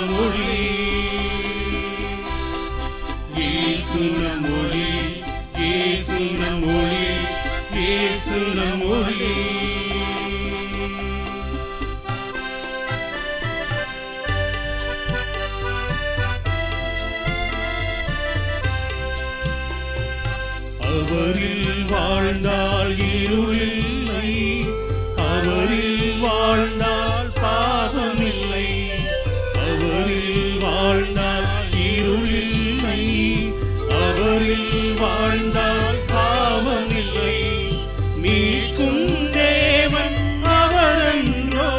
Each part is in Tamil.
மொழி இயேசுன மொழி இயேசுன மொழி இயேசுன மொழி அவரில் வாழ்ந்தால் இருளில்லை அவரில் வாழ்ந்தால் பாவமில்லை அவரில் வாழ்ந்தால் இருளில்லை அவரில் வாழ்ந்தால் பாவமில்லை மீட்கும் தேவன் அவரன்றோ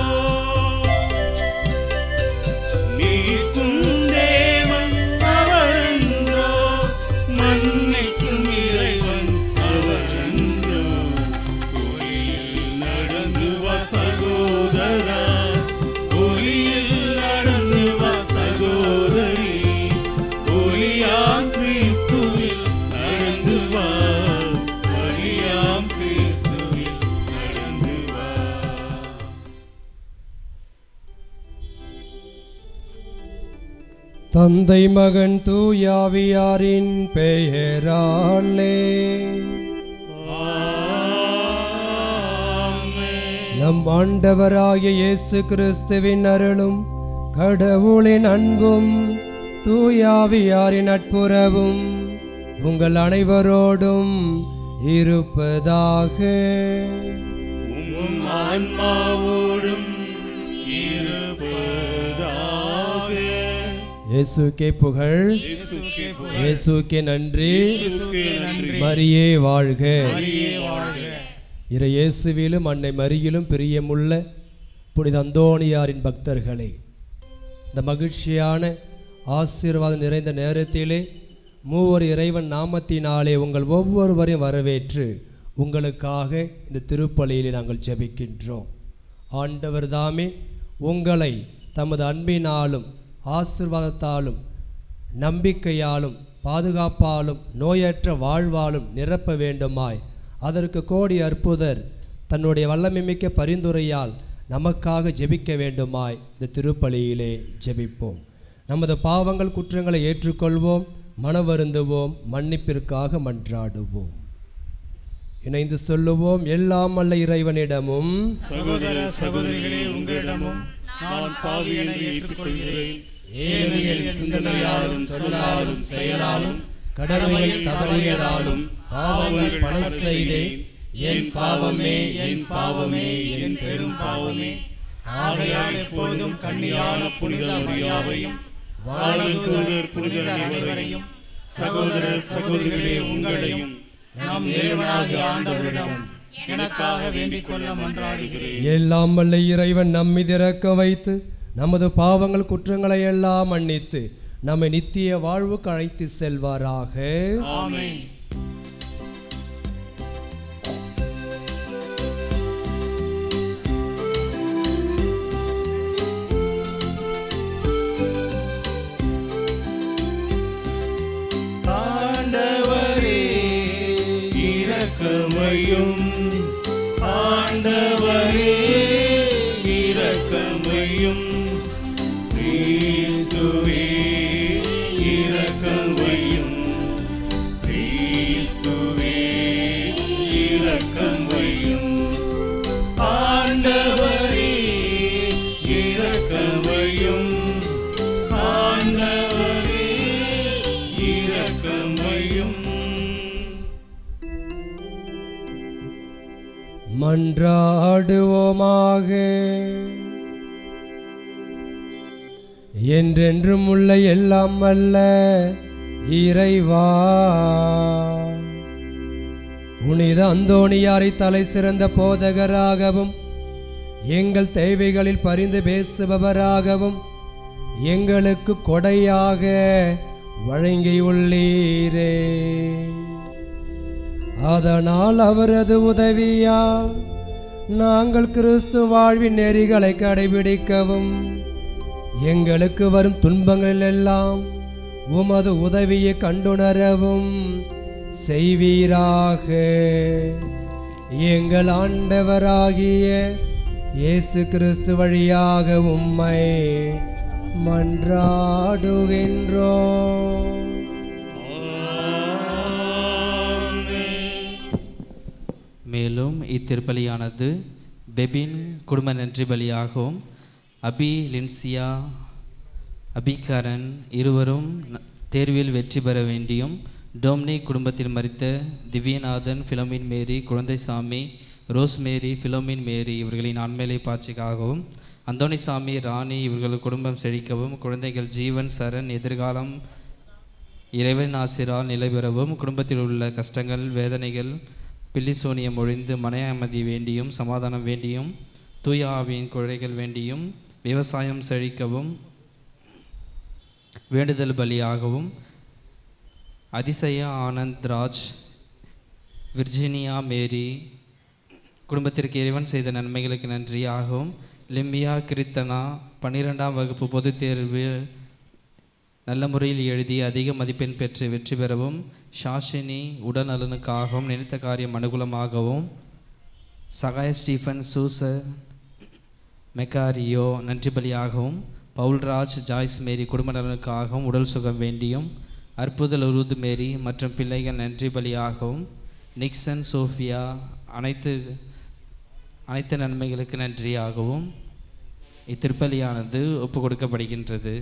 மீட்கும் தேவன் அவரன்றோ மன்னிக்கும் இறைவன் அவரன்றோ ஒளியில் நடந்து வா சகோதரா ஒளியில் நடந்து வா சகோதரி ஒளியாம் கிறிஸ்துவில் நடந்து வா ஒளியாம் கிறிஸ்துவில் நடந்து வா. தந்தை மகன் தூயாவியாரின் பெயராலே நம் ஆண்டவராகிய இயேசு கிறிஸ்துவின் அருளும் கடவுளின் அன்பும் தூயாவியாரின் நட்புறவும் உங்கள் அனைவரோடும் இருப்பதாக. உம் ஆன்மாவோடும் இருப்பதாக. இயேசுக்கே புகழ், இயேசுக்கே புகழ், இயேசுக்கே நன்றி, இயேசுக்கே நன்றி. மரியே வாழ்க. மரியே வாழ்க. இறை இயேசுவிலும் அன்னை மரியிலும் பிரியமுள்ள புனித அந்தோணியாரின் பக்தர்களே, இந்த மகிழ்ச்சியான ஆசீர்வாதம் நிறைந்த நேரத்திலே மூவர் இறைவன் நாமத்தினாலே உங்கள் ஒவ்வொருவரையும் வரவேற்று உங்களுக்காக இந்த திருப்பலியிலே நாங்கள் ஜெபிக்கின்றோம். ஆண்டவர் தாமே உங்களை தமது அன்பினாலும் ஆசீர்வாதத்தாலும் நம்பிக்கையாலும் பாதுகாப்பாலும் நோயற்ற வாழ்வாலும் நிரப்ப வேண்டுமாய் அதற்கு கோடி அற்புதர் தன்னுடைய வல்லமைமிக்க பரிந்துரையால் நமக்காக ஜெபிக்க வேண்டுமாய் இந்த திருப்பலியிலே ஜெபிப்போம். நமது பாவங்கள் குற்றங்களை ஏற்றுக்கொள்வோம், மனவருந்துவோம், மன்னிப்பிற்காக மன்றாடுவோம். இணைந்து சொல்லுவோம். எல்லாம் வல்ல இறைவனிடமும் சகோதர சகோதரிகளே உங்களிடமும் நான் பாவி என ஏற்றுக்கொள்கிறேன். ஏனெனில் சிந்தனையாலும் சொல்லாலும் செயலாலும் கடமைகள் தவறியதாலும் பாவங்கள் பல செய்தேன். என் பாவமே என் பாவமே என் பெரும் பாவமே. ஆகையால் எப்பொழுதும் கன்னியான புனித மரியாவையும் வாழும் தூதர் புனிதர் அனைவரையும் சகோதர சகோதரிகளே உங்களையும் நம் தேவனாகிய ஆண்டவரிடம் எனக்காக வேண்டிக் கொள்ள மன்றாடுகிறேன். எல்லாம் வல்ல இறைவன் நம்மீது இரக்கம் வைத்து நமது பாவங்கள் குற்றங்களை எல்லாம் மன்னித்து நம்மை நித்திய வாழ்வுக்கு அழைத்து செல்வாராக. ஆமென். ஆண்டவரே இரக்கமையும் ஆண்டவரே இரக்கமையும் கிறிஸ்துவே இரக்கமையும் கிறிஸ்துவே இரக்கமையும் ஆண்டவரே இரக்கமையும் ஆண்டவரே இரக்கமையும். மன்றாடுவோமாக. என்றென்றும் உள்ள எல்லாம் வல்ல இறைவா, புனித அந்தோணியாரை தலை சிறந்த போதகராகவும் எங்கள் தேவைகளில் பரிந்து பேசுபவராகவும் எங்களுக்கு கொடையாக வழங்கியுள்ளீரே. அதனால் அவரது உதவியா நாங்கள் கிறிஸ்து வாழ்வின் நெறிகளை கடைபிடிக்கவும் எங்களுக்கு வரும் துன்பங்களில் எல்லாம் உமது உதவியை கண்டுணரவும் செய்வீராக. எங்கள் ஆண்டவராகிய இயேசு கிறிஸ்து வழியாக உம்மை மன்றாடுகின்றோம். மேலும் இத்திருப்பலியானது பெபின் குடும்ப நன்றி பலியாகவும் அபி லின்சியா அபிகரன் இருவரும் தேர்வில் வெற்றி பெற வேண்டியும் டொமினிக் குடும்பத்தில் மரித்த திவ்யநாதன் பிலோமின் மேரி குழந்தைசாமி ரோஸ்மேரி பிலோமின் மேரி இவர்களின் ஆண்மையிலை பாட்சிக்காகவும் அந்தோணிசாமி ராணி இவர்கள் குடும்பம் செழிக்கவும் குழந்தைகள் ஜீவன் சரண் எதிர்காலம் இறைவன் ஆசிரால் நிலை பெறவும் குடும்பத்தில் உள்ள கஷ்டங்கள் வேதனைகள் பில்லிசோனியம் ஒழிந்து மன அமைதி வேண்டியும் சமாதானம் வேண்டியும் தூய ஆவியின் குழந்தைகள் வேண்டியும் விவசாயம் செழிக்கவும் வேண்டுதல் பலியாகவும் அதிசய ஆனந்த் ராஜ் விர்ஜினியா மேரி குடும்பத்திற்கு இறைவன் செய்த நன்மைகளுக்கு நன்றியாகவும் லிம்பியா கிரித்தனா 12ஆம் வகுப்பு பொதுத் தேர்வில் நல்ல முறையில் எழுதி அதிக மதிப்பெண் பெற்று வெற்றி பெறவும் ஷாஷினி உடல் நலனுக்காகவும் நினைத்த காரியம் அனுகூலமாகவும் சகாய ஸ்டீஃபன் சூசர் மெக்காரியோ நன்றி பலியாகவும் பவுல்ராஜ் ஜாய்ஸ் மேரி குடும்ப நலனுக்காகவும் உடல் சுகம் வேண்டியும் அற்புத உருது மேரி மற்றும் பிள்ளைகள் நன்றி பலியாகவும் நிக்சன் சோஃபியா அனைத்து நன்மைகளுக்கு நன்றியாகவும் இத்திருப்பலியானது ஒப்பு கொடுக்கப்படுகின்றது.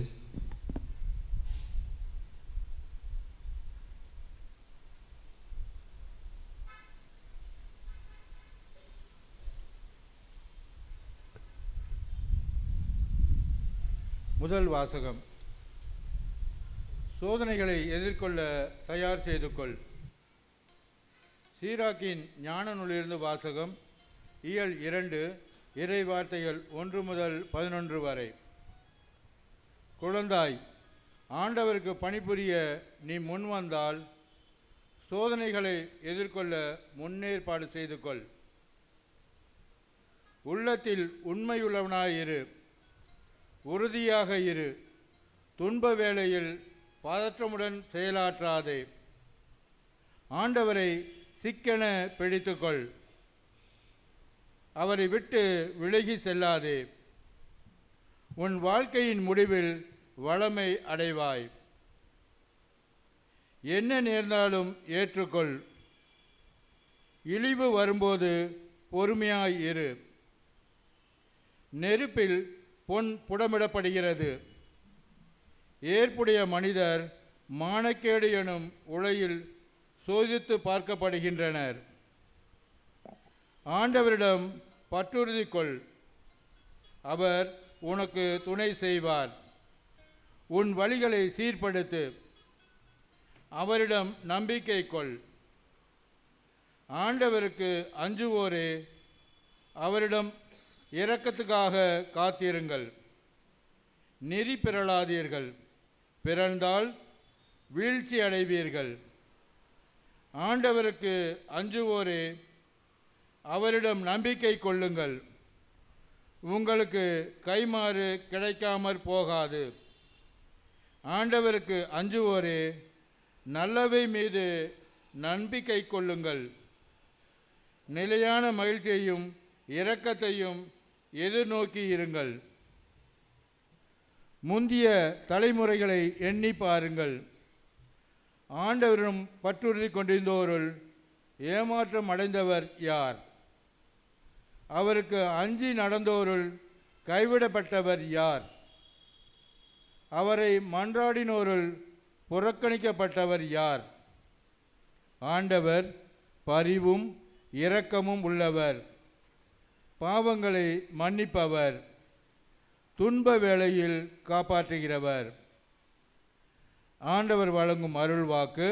முதல் வாசகம். சோதனைகளை எதிர்கொள்ள தயார் செய்து கொள். சீராக்கின் ஞான நூலிலிருந்து வாசகம். இயல் 2 இறை வார்த்தைகள் 1 முதல் 11 வரை. குழந்தாய், ஆண்டவருக்கு பணிபுரிய நீ முன் வந்தால் சோதனைகளை எதிர்கொள்ள முன்னேற்பாடு செய்து கொள். உள்ளத்தில் உண்மையுள்ளவனாயிரு, உறுதியாக இரு. துன்ப வேளையில் பதற்றமுடன் செயலாற்றாதே. ஆண்டவரை சிக்கென பிடித்துக்கொள். அவரை விட்டு விலகி செல்லாதே. உன் வாழ்க்கையின் முடிவில் வளமை அடைவாய். என்ன நேர்ந்தாலும் ஏற்றுக்கொள். இழிவு வரும்போது பொறுமையாய் இரு. நெருப்பில் பொன் புடமிடப்படுகிறது. ஏற்புடைய மனிதர் மானக்கேடு எனும் உலையில் சோதித்து பார்க்கப்படுகின்றனர். ஆண்டவரிடம் பற்றுறுதி கொள். அவர் உனக்கு துணை செய்வார். உன் வழிகளை சீர்படுத்து. அவரிடம் நம்பிக்கை கொள். ஆண்டவருக்கு அஞ்சுவோரே, அவரிடம் இரக்கத்துக்காக காத்திருங்கள். நெறி பிறழாதீர்கள், பிறந்தால் வீழ்ச்சி அடைவீர்கள். ஆண்டவருக்கு அஞ்சுவோரே, அவரிடம் நம்பிக்கை கொள்ளுங்கள். உங்களுக்கு கைமாறு கிடைக்காமற் போகாது. ஆண்டவருக்கு அஞ்சுவோரே, நல்லவை மீது நம்பிக்கை கொள்ளுங்கள். நிலையான மகிழ்ச்சியையும் இரக்கத்தையும் எதிர்நோக்கி இருங்கள். முந்திய தலைமுறைகளை எண்ணி பாருங்கள். ஆண்டவரிடம் பற்றுறுதி கொண்டிருந்தோருள் ஏமாற்றம் அடைந்தவர் யார்? அவருக்கு அஞ்சி நடந்தோருள் கைவிடப்பட்டவர் யார்? அவரை மன்றாடினோருள் புறக்கணிக்கப்பட்டவர் யார்? ஆண்டவர் பரிவும் இரக்கமும் உள்ளவர், பாவங்களை மன்னிப்பவர், துன்ப வேளையில் காப்பாற்றுகிறவர். ஆண்டவர் வழங்கும் அருள் வாக்கு.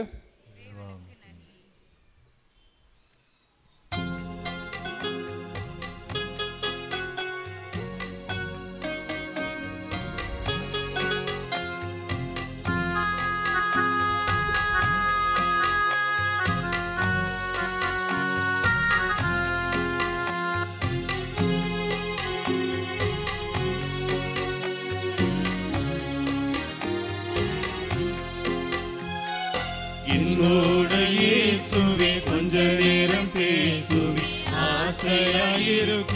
என்னோட இயேசுவே கொஞ்ச நேரம் பேசுவே ஆசையாயிருக்குதையா.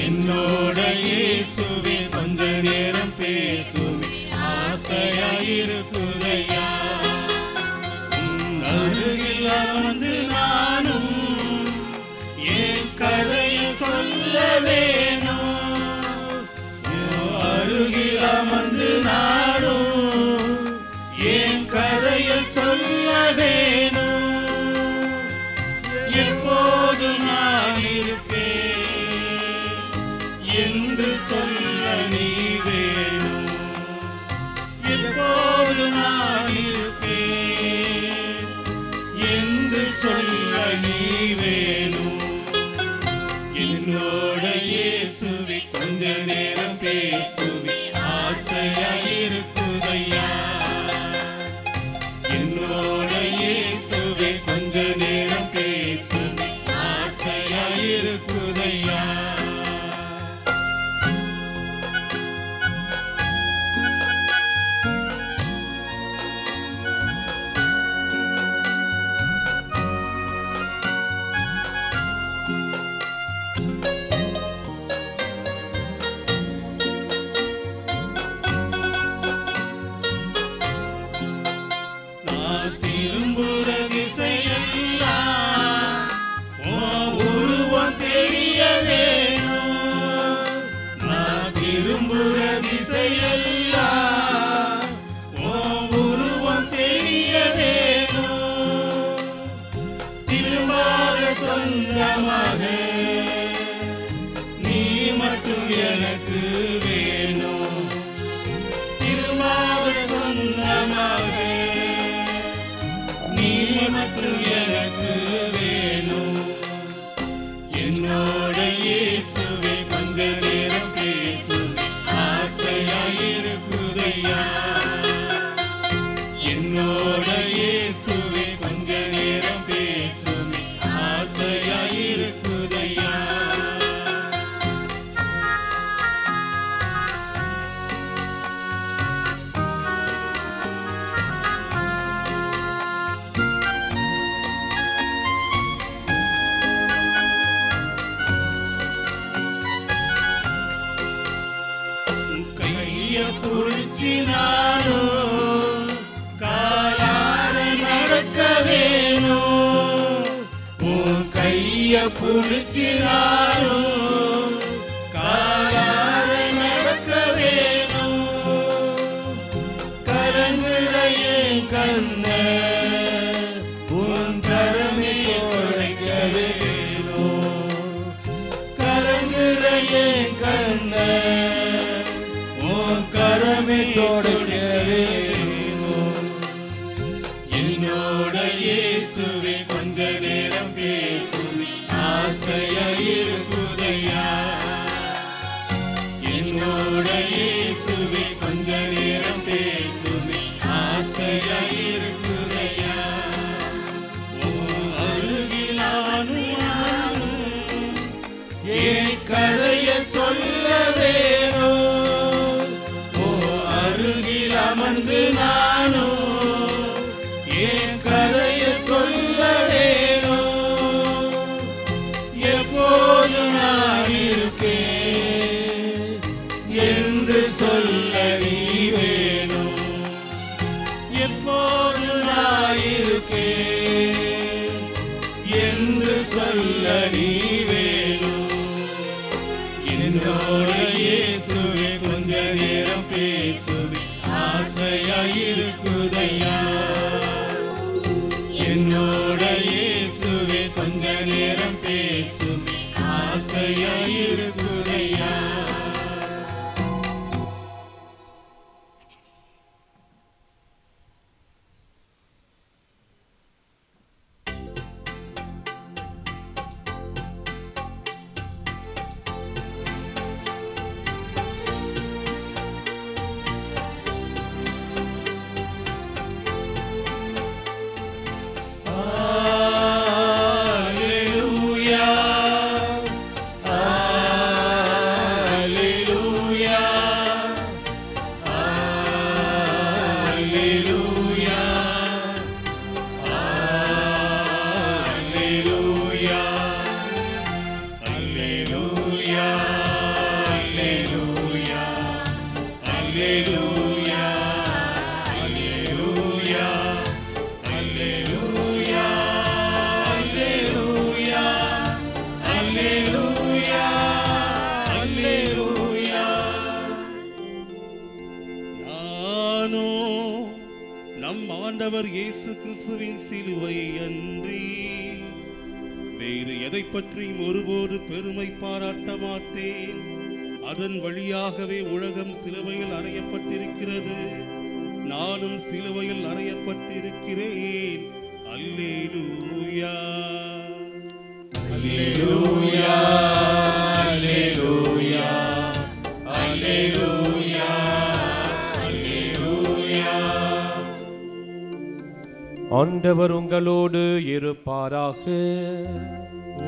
என் என்னோட இயேசுவே கொஞ்ச நேரம் பேசுவே ஆசையாயிருக்குதையா. அருகில் வந்து நானும் என் கதையை சொல்ல வேணும். அருகில் வந்து நானும் என் கதையை சொல்ல வேணும். எப்போது நான் இருப்பேன் என்று சொல்ல நீ வேணும். எப்போது நான் இருப்பேன் என்று சொல்ல நீ வேணும். என்னோட இயேசுவே கொஞ்ச நேரம் பேசுவே ஆசையாயிருக்குதையா. என்னோட இயேசுவே கொஞ்ச நேரம் பேசுவே ஆசையாயிருக்குதையா. திரும்புற திசையெல்லாம் உருவம் தெரிய வேணும். நான் திரும்புற திசையெல்லாம் உருவம் தெரிய வேணும். திரும்பாத சொந்தமாக நீ மட்டும் எனக்கு வேணும். திரும்பாத சொந்தமாக நீ மட்டும் எனக்கு வேணும். என்னோட இயேசுவே கொஞ்ச நேரம் பேசுவே ஆசையாயிருக்குதையா. என்னோட இயேசுவே கொஞ்ச நேரம் பேசுவே ஆசையாயிருக்குதையா. புடிச்சினாலும் காலார நடக்க வேணும். உன் கைய புடிச்சினாலும் காலார நடக்க வேணும். கலங்குற என் கண்ண உன் கரமே உடைக்க வேணும். கலங்குற என் கண்ண கரமே தொடக்க வேணும். என்னோட இயேசுவே கொஞ்ச நேரம் பேசுவே ஆசையாயிருக்குதையா. என்னோட இயேசுவே கொஞ்ச நேரம் பேசுவே ஆசையாயிருக்குதையா. அருகிலானும் என் கதைய சொல்ல வேணும். அருகில் அமர்ந்து நானும் என் கதையை சொல்ல வேணும். எப்போது நான் இருக்கேன் என்று சொல்ல நீ வேணும். எப்போது நான் இருக்கேன் என்று சொல்ல நீ வேணும். என்னோட இயேசுவே கொஞ்ச நேரம் பேசுவே ஆசையாயிருக்குதையா. என்னோட இயேசுவே கொஞ்ச நேரம் பேசுவே ஆசையாயிருக்குதையா. அல்லேலூயா அல்லேலூயா அல்லேலூயா அல்லேலூயா அல்லேலூயா அல்லேலூயா. நானோ நம் ஆண்டவர் இயேசு கிறிஸ்துவின் சிலுவையை அன்றி வேறு எதை பற்றியும் ஒருபோது பெருமை பாராட்ட மாட்டேன். அதன் வழியாகவே உலகம் சிலுவையில் அறையப்பட்டிருக்கிறது, நானும் சிலுவையில் அறையப்பட்டிருக்கிறேன். அல்லேலூயா அல்லேலூயா அல்லேலூயா அல்லேலூயா அல்லேலூயா. ஆண்டவர் உங்களோடு இருப்பாராக.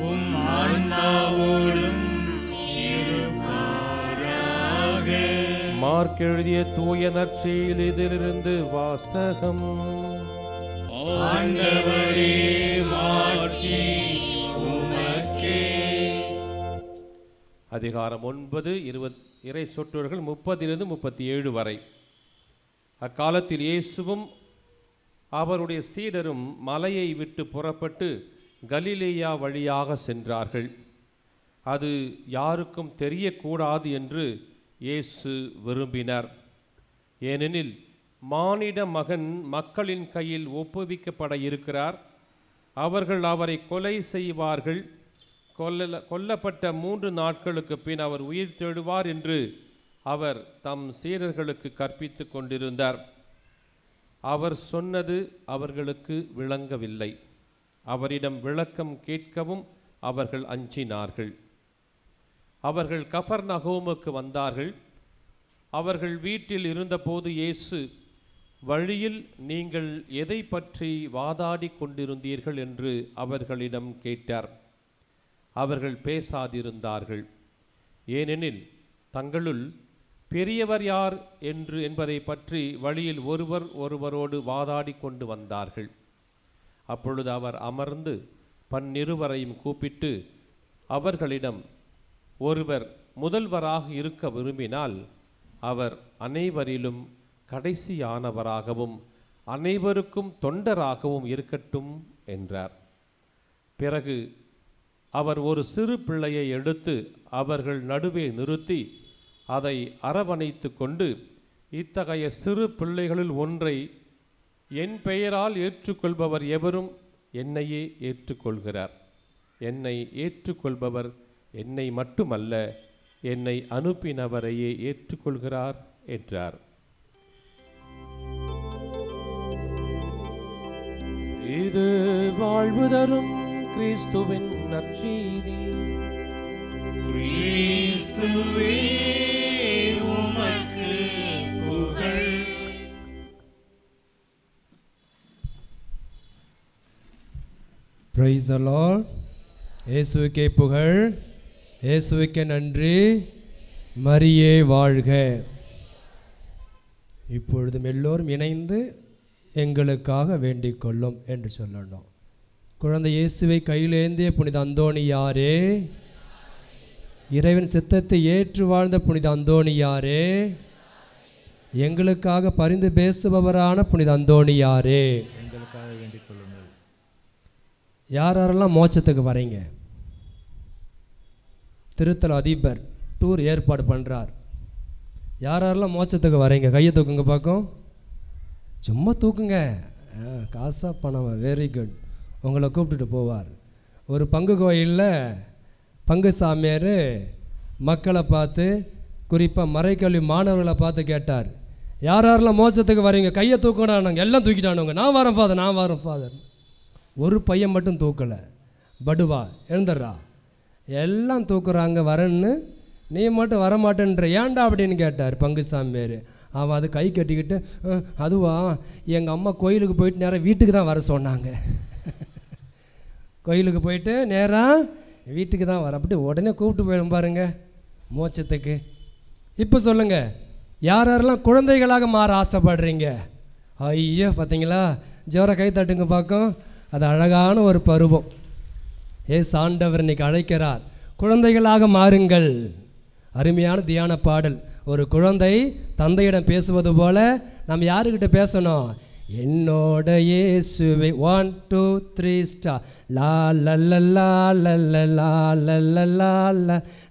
உம் ஆன்மாவோடும் இருப்பாராக. மார்க் எழுதிய தூய நற்செய்தியிலிருந்து வாசகம். ஆண்டவரே மாட்சி உமக்கே. அதிகாரம் 9 இறை சொற்றொடர்கள் 30-37 வரை. அக்காலத்தில் இயேசுவும் அவருடைய சீடரும் மலையை விட்டு புறப்பட்டு கலிலேயா வழியாக சென்றார்கள். அது யாருக்கும் தெரியக்கூடாது என்று இயேசு விரும்பினார். ஏனெனில் மானிட மகன் மக்களின் கையில் ஒப்புவிக்கப்பட இருக்கிறார். அவர்கள் அவரை கொலை செய்வார்கள். கொல்லப்பட்ட 3 நாட்களுக்கு பின் அவர் உயிர் தெழுவார் என்று அவர் தம் சீடர்களுக்கு கற்பித்து கொண்டிருந்தார். அவர் சொன்னது அவர்களுக்கு விளங்கவில்லை. அவரிடம் விளக்கம் கேட்கவும் அவர்கள் அஞ்சினார்கள். அவர்கள் கஃபர்நகூமுக்கு வந்தார்கள். அவர்கள் வீட்டில் இருந்தபோது இயேசு, வழியில் நீங்கள் எதை பற்றி வாதாடி கொண்டிருந்தீர்கள் என்று அவர்களிடம் கேட்டார். அவர்கள் பேசாதிருந்தார்கள். ஏனெனில் தங்களுள் பெரியவர் யார் என்பதை பற்றி வழியில் ஒருவரோடு வாதாடி கொண்டு வந்தார்கள். அப்பொழுது அவர் அமர்ந்து 12 கூப்பிட்டு அவர்களிடம், ஒருவர் முதல்வராக இருக்க விரும்பினால் அவர் அனைவரிலும் கடைசியானவராகவும் அனைவருக்கும் தொண்டராகவும் இருக்கட்டும் என்றார். பிறகு அவர் ஒரு சிறு பிள்ளையை எடுத்து அவர்கள் நடுவே நிறுத்தி அதை அரவணைத்து கொண்டு, இத்தகைய சிறு பிள்ளைகளில் ஒன்றை என் பெயரால் ஏற்றுக்கொள்பவர் எவரும் என்னையே ஏற்றுக்கொள்கிறார். என்னை ஏற்றுக்கொள்பவர் என்னை மட்டுமல்ல, என்னை அனுப்பினவரையே ஏற்றுக்கொள்கிறார் என்றார். இது வாழ்வு தரும் கிறிஸ்துவின் நற்செய்தி. கிறிஸ்துவே உமக்கு புகழ். Praise the Lord. இயேசுவுக்கே புகழ், இயேசுவுக்கே நன்றி, மரியே வாழ்க. இப்பொழுதும் எல்லோரும் இணைந்து எங்களுக்காக வேண்டிக் கொள்ளும் என்று சொல்லணும். குழந்தை இயேசுவை கையிலேந்திய புனித அந்தோணியாரே, இறைவன் சித்தத்தை ஏற்று வாழ்ந்த புனித அந்தோணியாரே, எங்களுக்காக பரிந்து பேசுபவரான புனித அந்தோணியாரே, எங்களுக்காக வேண்டிக் கொள்ளுங்கள். யாரெல்லாம் மோட்சத்துக்கு வரீங்க? திருத்தல அதிபர் டூர் ஏற்பாடு பண்ணுறார். யாரெல்லாம் மோட்சத்துக்கு வரீங்க? கையை தூக்குங்க பார்க்கும். சும்மா தூக்குங்க, காசா பணம், வெரி குட். உங்களை கூப்பிட்டுட்டு போவார். ஒரு பங்கு கோயிலில் பங்கு சாமியார் மக்களை பார்த்து, குறிப்பாக மறைக்கல்வி மாணவர்களை பார்த்து கேட்டார், யாரெல்லாம் மோட்சத்துக்கு வரீங்க? கையை தூக்கினானுங்க. எல்லாம் தூக்கிட்டானுங்க. நான் வரேன் ஃபாதர், நான் வரேன் ஃபாதர். ஒரு பையன் மட்டும் தூக்கலை. படுவா எழுந்துடுறா, எல்லாம் தூக்குறாங்க வரேன்னு, நீ மட்டும் வரமாட்டேன்ற, ஏன்டா அப்படின்னு கேட்டார் பங்கு சாமியார். அவன் அது கை கட்டிக்கிட்டு, அதுவா எங்கள் அம்மா கோயிலுக்கு போயிட்டு நேராக வீட்டுக்கு தான் வர சொன்னாங்க. கோயிலுக்கு போயிட்டு நேராக வீட்டுக்கு தான் வர, அப்படி உடனே கூப்பிட்டு போயிடும் பாருங்க மோட்சத்துக்கு. இப்போ சொல்லுங்கள், யாரெல்லாம் குழந்தைகளாக மாற ஆசைப்படுறீங்க? ஐயோ பார்த்தீங்களா, ஜோர கை தட்டுங்க பார்க்கும். அது அழகான ஒரு பருவம். ஏசு ஆண்டவர் இன்னைக்கு அழைக்கிறார், குழந்தைகளாக மாறுங்கள். அருமையான தியான பாடல். ஒரு குழந்தை தந்தையிடம் பேசுவது போல நம்ம யாருக்கிட்ட பேசணும்? என்னோட இயேசுவே. 1 2 3 ஸ்டார். லா லா லா லா லா லா லா லா லா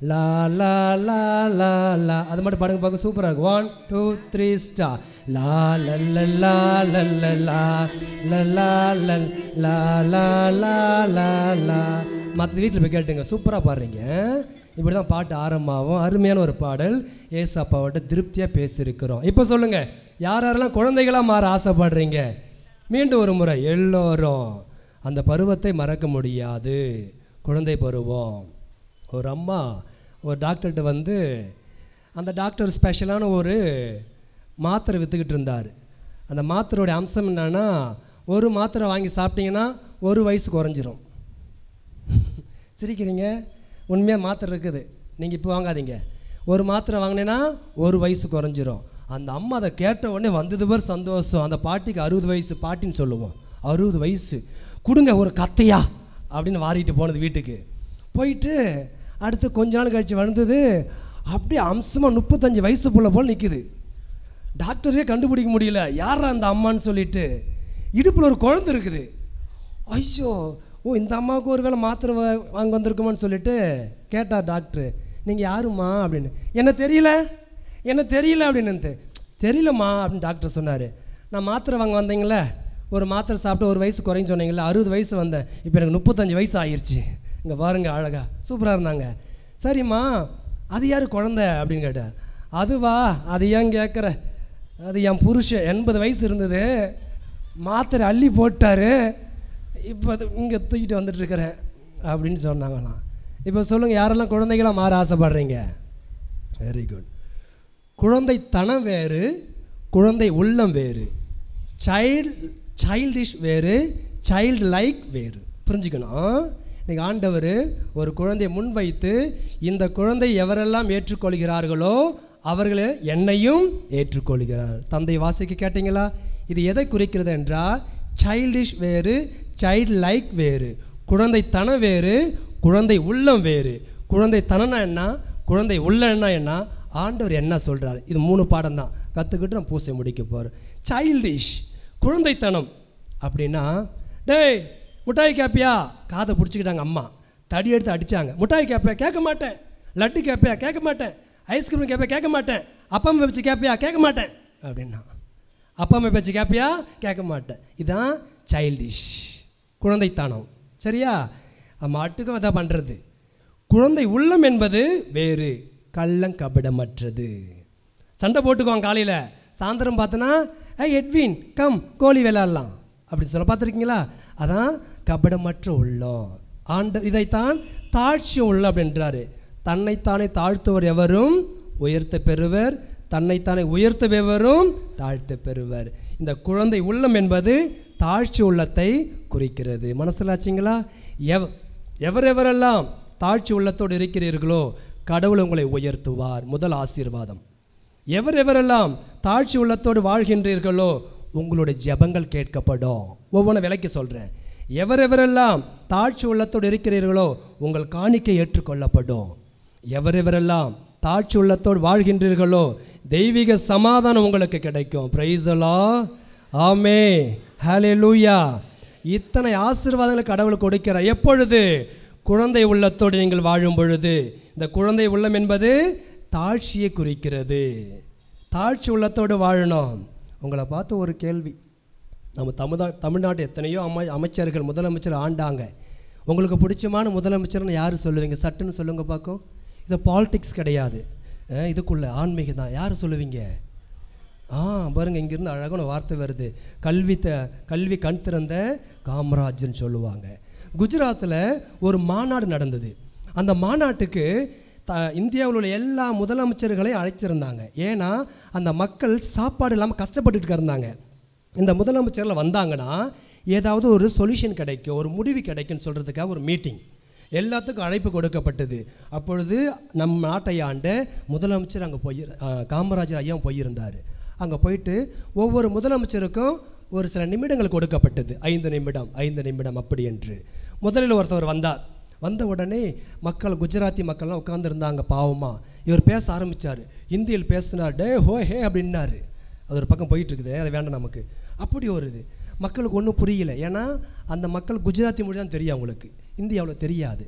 லா லா லா லா லா. அது மட்டும் பாடுங்க பார்க்க சூப்பராக இருக்கும். 1 2 3 ஸ்டார். லா லா லா லா லா லா லா லா லா லா லா லா லா லா. மற்ற வீட்டில் போய் கேட்டுங்க, சூப்பராக பாடுறீங்க. இப்படி தான் பாட்டு ஆரம்பமாகும். அருமையான ஒரு பாடல். ஏசப்பாவோட திருப்தியாக பேசியிருக்கிறோம். இப்போ சொல்லுங்கள், யார் யாரெல்லாம் குழந்தைகளாக மாற ஆசைப்படுறீங்க? மீண்டும் ஒரு முறை எல்லோரும். அந்த பருவத்தை மறக்க முடியாது, குழந்தை பருவம். ஒரு அம்மா ஒரு டாக்டர்கிட்ட வந்து அந்த டாக்டர் ஸ்பெஷலான ஒரு மாத்திரை விற்றுக்கிட்டு இருந்தார். அந்த மாத்திரையோடைய அம்சம் என்னன்னா, ஒரு மாத்திரை வாங்கி சாப்பிட்டீங்கன்னா 1 வயசு குறைஞ்சிரும். சிரிக்கிறீங்க, உண்மையாக மாத்திரை இருக்குது, நீங்கள் இப்போ வாங்காதீங்க. ஒரு மாத்திரை வாங்கினேன்னா 1 வயசு குறைஞ்சிரும். அந்த அம்மா அதை கேட்ட உடனே வந்தது பேர் சந்தோஷம். அந்த பாட்டிக்கு 60 வயசு, பாட்டின்னு சொல்லுவோம். 60 வயசு கொடுங்க ஒரு கத்தையா அப்படின்னு வாரிட்டு போனது வீட்டுக்கு. போயிட்டு அடுத்து கொஞ்ச நாள் கழிச்சு வந்தது, அப்படியே அம்சமாக 35 வயசு போல் நிற்குது. டாக்டரே கண்டுபிடிக்க முடியல யாரா அந்த அம்மான்னு சொல்லிட்டு. இடுப்பில் ஒரு குழந்தை இருக்குது. ஐயோ, ஓ இந்த அம்மாவுக்கு ஒரு வேளை மாத்திரை வாங்க வந்திருக்குமான்னு சொல்லிட்டு கேட்டார் டாக்டரு, நீங்கள் யாருமா அப்படின்னு. என்ன தெரியல அப்படின்னு. தெரியலம்மா அப்படின்னு டாக்டர் சொன்னார். நான் மாத்திரை வாங்க வந்தீங்களே, ஒரு மாத்திரை சாப்பிட்டு 1 வயசு குறைன்னு சொன்னீங்களே, 60 வயசு வந்தேன், இப்போ எனக்கு 35 வயசு ஆயிடுச்சு. இங்கே பாருங்க அழகா சூப்பராக இருந்தாங்க. சரிம்மா, அது யார் குழந்தை அப்படின்னு கேட்டேன். அதுவா, அது ஏன் கேட்குற, அது என் புருஷன் 80 வயசு இருந்தது, மாத்திரை அள்ளி போட்டார், இப்போ அது இங்கே தூக்கிட்டு வந்துட்டுருக்கிறேன் அப்படின்னு சொன்னாங்களாம். இப்போ சொல்லுங்கள், யாரெல்லாம் குழந்தைகளாக மாற ஆசைப்படுறீங்க? Very good. குழந்தைத்தனம் வேறு, குழந்தை உள்ளம் வேறு. சைல்டிஷ் வேறு, சைல்டு லைக் வேறு. புரிஞ்சுக்கணும். இன்றைக்கி ஆண்டவர் ஒரு குழந்தையை முன்வைத்து, இந்த குழந்தை எவரெல்லாம் ஏற்றுக்கொள்கிறார்களோ அவர்களே என்னையும் ஏற்றுக்கொள்கிறார். தந்தை வாசிக்க கேட்டீங்களா? இது எதை குறிக்கிறது என்றால், சைல்டிஷ் வேறு, சைல்டு லைக் வேறு. குழந்தைத்தனம் வேறு, குழந்தை உள்ளம் வேறு. குழந்தைத்தனம்னா என்ன, குழந்தை உள்ளம்னா என்ன, ஆண்டவர் என்ன சொல்கிறார், இது 3 பாடம் தான் கற்றுக்கிட்டு நான் பூசை முடிக்க போகிறேன். சைல்டிஷ் குழந்தைத்தனம் அப்படின்னா, டேய் முட்டாய் கேப்பியா, காதை பிடிச்சிக்கிட்டாங்க அம்மா, தடி எடுத்து அடித்தாங்க. முட்டாய் கேட்பியா, கேட்க மாட்டேன். லட்டு கேட்பியா, கேட்க மாட்டேன். ஐஸ்கிரீம் கேட்பியா, கேட்க மாட்டேன். அப்பா அம்மா வச்சு கேட்பியா, கேட்க மாட்டேன் அப்படின்னா. அப்பா அம்மா பேச்சு கேட்பியா, கேட்க மாட்டேன். இதுதான் சைல்டிஷ், குழந்தைத்தனம். சரியா? மாட்டுக்கும் அதை பண்ணுறது. குழந்தை உள்ளம் என்பது வேறு, கள்ளங்கபடமற்றது. சண்டை போட்டுக்குவாங்க காலையில், சாயந்தரம் பார்த்தோன்னா எட்வின் கம் கோழி விளையாடலாம் அப்படி சொல்ல பார்த்துருக்கீங்களா? அதான் கபடமற்ற உள்ளம். இதைத்தான் தாழ்ச்சி உள்ளம் அப்படின்றாரு. தன்னைத்தானே தாழ்த்துவர் எவரும் உயர்த்த பெறுவர், தன்னைத்தானே உயர்த்துபவரும் தாழ்த்த பெறுவர். இந்த குழந்தை உள்ளம் என்பது தாழ்ச்சி உள்ளத்தை குறிக்கிறது. மனசிலாச்சிங்களா? எவரெவரெல்லாம் தாழ்ச்சி உள்ளத்தோடு இருக்கிறீர்களோ கடவுள் உங்களை உயர்த்துவார். முதல் ஆசீர்வாதம். எவரெவரெல்லாம் தாழ்ச்சி உள்ளத்தோடு வாழ்கின்றீர்களோ உங்களுடைய ஜெபங்கள் கேட்கப்படும். ஒவ்வொன்றும் விலைக்கு சொல்கிறேன். எவரெவரெல்லாம் தாழ்ச்சி உள்ளத்தோடு இருக்கிறீர்களோ உங்கள் காணிக்கை ஏற்றுக்கொள்ளப்படும். எவரெவரெல்லாம் தாழ்ச்சி உள்ளத்தோடு வாழ்கின்றீர்களோ தெய்வீக சமாதானம் உங்களுக்கு கிடைக்கும். Praise the Lord. Amen. Hallelujah. இத்தனை ஆசீர்வாதங்களை கடவுள் கொடுக்கிறார். எப்பொழுது? குழந்தை உள்ளத்தோடு நீங்கள் வாழும் பொழுது. இந்த குழந்தை உள்ளம் என்பது தாழ்ச்சியை குறிக்கிறது. தாழ்ச்சி உள்ளத்தோடு வாழணும். உங்களை பார்த்து ஒரு கேள்வி. நம்ம தமிழ்நாட்டு எத்தனையோ அமைச்சர்கள் முதலமைச்சர் ஆண்டாங்க. உங்களுக்கு பிடிச்சமான முதலமைச்சர்னு யார் சொல்லுவீங்க? சட்டுன்னு சொல்லுங்க பார்க்கும். இது பாலிடிக்ஸ் கிடையாது, இதுக்குள்ளே ஆன்மீகம் தான். யார் சொல்லுவீங்க? பாருங்கள், இங்கேருந்து அழகான வார்த்தை வருது. கல்வி கண் திறந்த காமராஜர்னு சொல்லுவாங்க. குஜராத்தில் ஒரு மாநாடு நடந்தது. அந்த மாநாட்டுக்கு இந்தியாவில் உள்ள எல்லா முதலமைச்சர்களையும் அழைத்திருந்தாங்க. ஏன்னா அந்த மக்கள் சாப்பாடு இல்லாமல் கஷ்டப்பட்டுட்டு இருந்தாங்க. இந்த முதலமைச்சரில் வந்தாங்கன்னா ஏதாவது ஒரு சொல்யூஷன் கிடைக்கும், ஒரு முடிவு கிடைக்கும்னு சொல்கிறதுக்காக ஒரு மீட்டிங். எல்லாத்துக்கும் அழைப்பு கொடுக்கப்பட்டது. அப்பொழுது நம் நாட்டை ஆண்ட முதலமைச்சர் அங்கே காமராஜர் ஐயா போயிருந்தார். அங்கே போயிட்டு ஒவ்வொரு முதலமைச்சருக்கும் ஒரு சில நிமிடங்கள் கொடுக்கப்பட்டது. 5 நிமிடம் 5 நிமிடம் அப்படி என்று. முதலில் ஒருத்தவர் வந்தார். வந்த உடனே மக்கள் குஜராத்தி மக்கள்லாம் உட்காந்துருந்தாங்க பாவமாக. இவர் பேச ஆரம்பித்தார், ஹிந்தியில் பேசினார். டே ஹோ ஹே அப்படின்னாரு. அது ஒரு பக்கம் போயிட்டுருக்குது, அது வேண்டாம் நமக்கு. அப்படி ஒரு இது மக்களுக்கு ஒன்றும் புரியல. ஏன்னா அந்த மக்கள் குஜராத்தி மொழி தான் தெரியும், அவங்களுக்கு ஹிந்தி அவ்வளோ தெரியாது.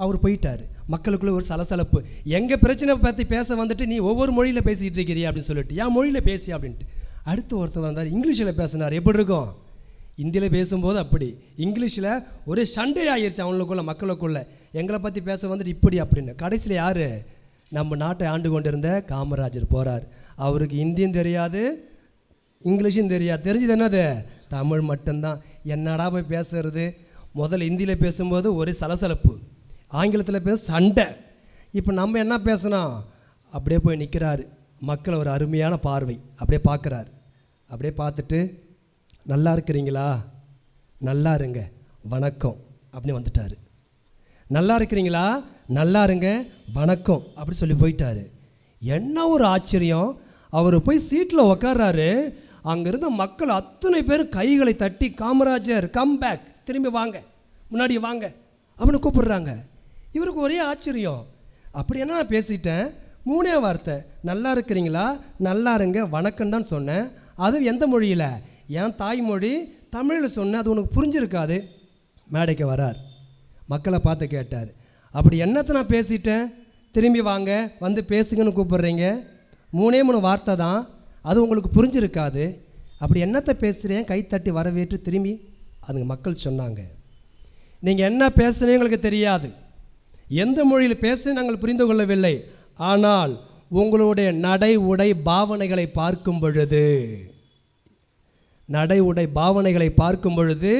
அவர் போயிட்டார். மக்களுக்குள்ளே ஒரு சலசலப்பு. எங்கள் பிரச்சனை பற்றி பேச வந்துட்டு நீ ஒவ்வொரு மொழியில் பேசிகிட்டு இருக்கிறியா அப்படின்னு சொல்லிட்டு, என் மொழியில் பேசி அப்படின்ட்டு. அடுத்து ஒருத்தர் வந்தார், இங்கிலீஷில் பேசினார். எப்படி இருக்கும்? ஹிந்தியில் பேசும்போது அப்படி, இங்கிலீஷில் ஒரே சண்டை ஆகிருச்சு அவங்களுக்குள்ள மக்களுக்குள்ளே. எங்களை பற்றி பேச வந்துட்டு இப்படி அப்படின்னு. கடைசியில் யார்? நம்ம நாட்டை ஆண்டு கொண்டிருந்த காமராஜர் போகிறார். அவருக்கு ஹிந்தியும் தெரியாது, இங்கிலீஷும் தெரியாது. தெரிஞ்சது என்னது? தமிழ் மட்டும்தான். என்னடா போய் பேசுறது? முதல்ல ஹிந்தியில் பேசும்போது ஒரே சலசலப்பு, ஆங்கிலத்தில் பேச சண்டை. இப்போ நம்ம என்ன பேசணும்? அப்படியே போய் நிற்கிறாரு. மக்கள் ஒரு அருமையான பார்வை, அப்படியே பார்க்குறாரு. அப்படியே பார்த்துட்டு, நல்லா இருக்கிறீங்களா? நல்லா இருங்க, வணக்கம் அப்படின்னு வந்துட்டார். நல்லா இருக்கிறீங்களா? நல்லா இருங்க, வணக்கம் அப்படி சொல்லி போயிட்டார். என்ன ஒரு ஆச்சரியம்! அவர் போய் சீட்டில் உக்கார்றாரு. அங்கேருந்த மக்கள் அத்தனை பேர் கைகளை தட்டி, காமராஜர் கம் பேக், திரும்பி வாங்க, முன்னாடி வாங்க அப்படின்னு கூப்பிடுறாங்க. இவருக்கு ஒரே ஆச்சரியம். அப்படி என்ன நான் பேசிட்டேன்? 3 வார்த்தை, நல்லா இருக்கிறீங்களா, நல்லா இருங்க, வணக்கம் தான் சொன்னேன். அது எந்த மொழியில்? என் தாய்மொழி தமிழில் சொன்னேன். அது உனக்கு புரிஞ்சிருக்காது. மேடைக்கு வரார், மக்களை பார்த்து கேட்டார், அப்படி என்னத்தை நான் பேசிட்டேன்? திரும்பி வாங்க, வந்து பேசுங்கன்னு கூப்பிட்றீங்க. 3 வார்த்தை தான், அது உங்களுக்கு புரிஞ்சிருக்காது. அப்படி என்னத்தை பேசுகிறேன்? கைத்தட்டி வரவேற்று திரும்பி அதுங்க மக்கள் சொன்னாங்க, நீங்கள் என்ன பேசுகிறீங்க எங்களுக்கு தெரியாது, எந்த மொழியில் பேச நாங்கள் புரிந்து கொள்ளவில்லை. ஆனால் உங்களுடைய நடை உடை பாவனைகளை பார்க்கும் பொழுது, நடை உடை பாவனைகளை பார்க்கும் பொழுது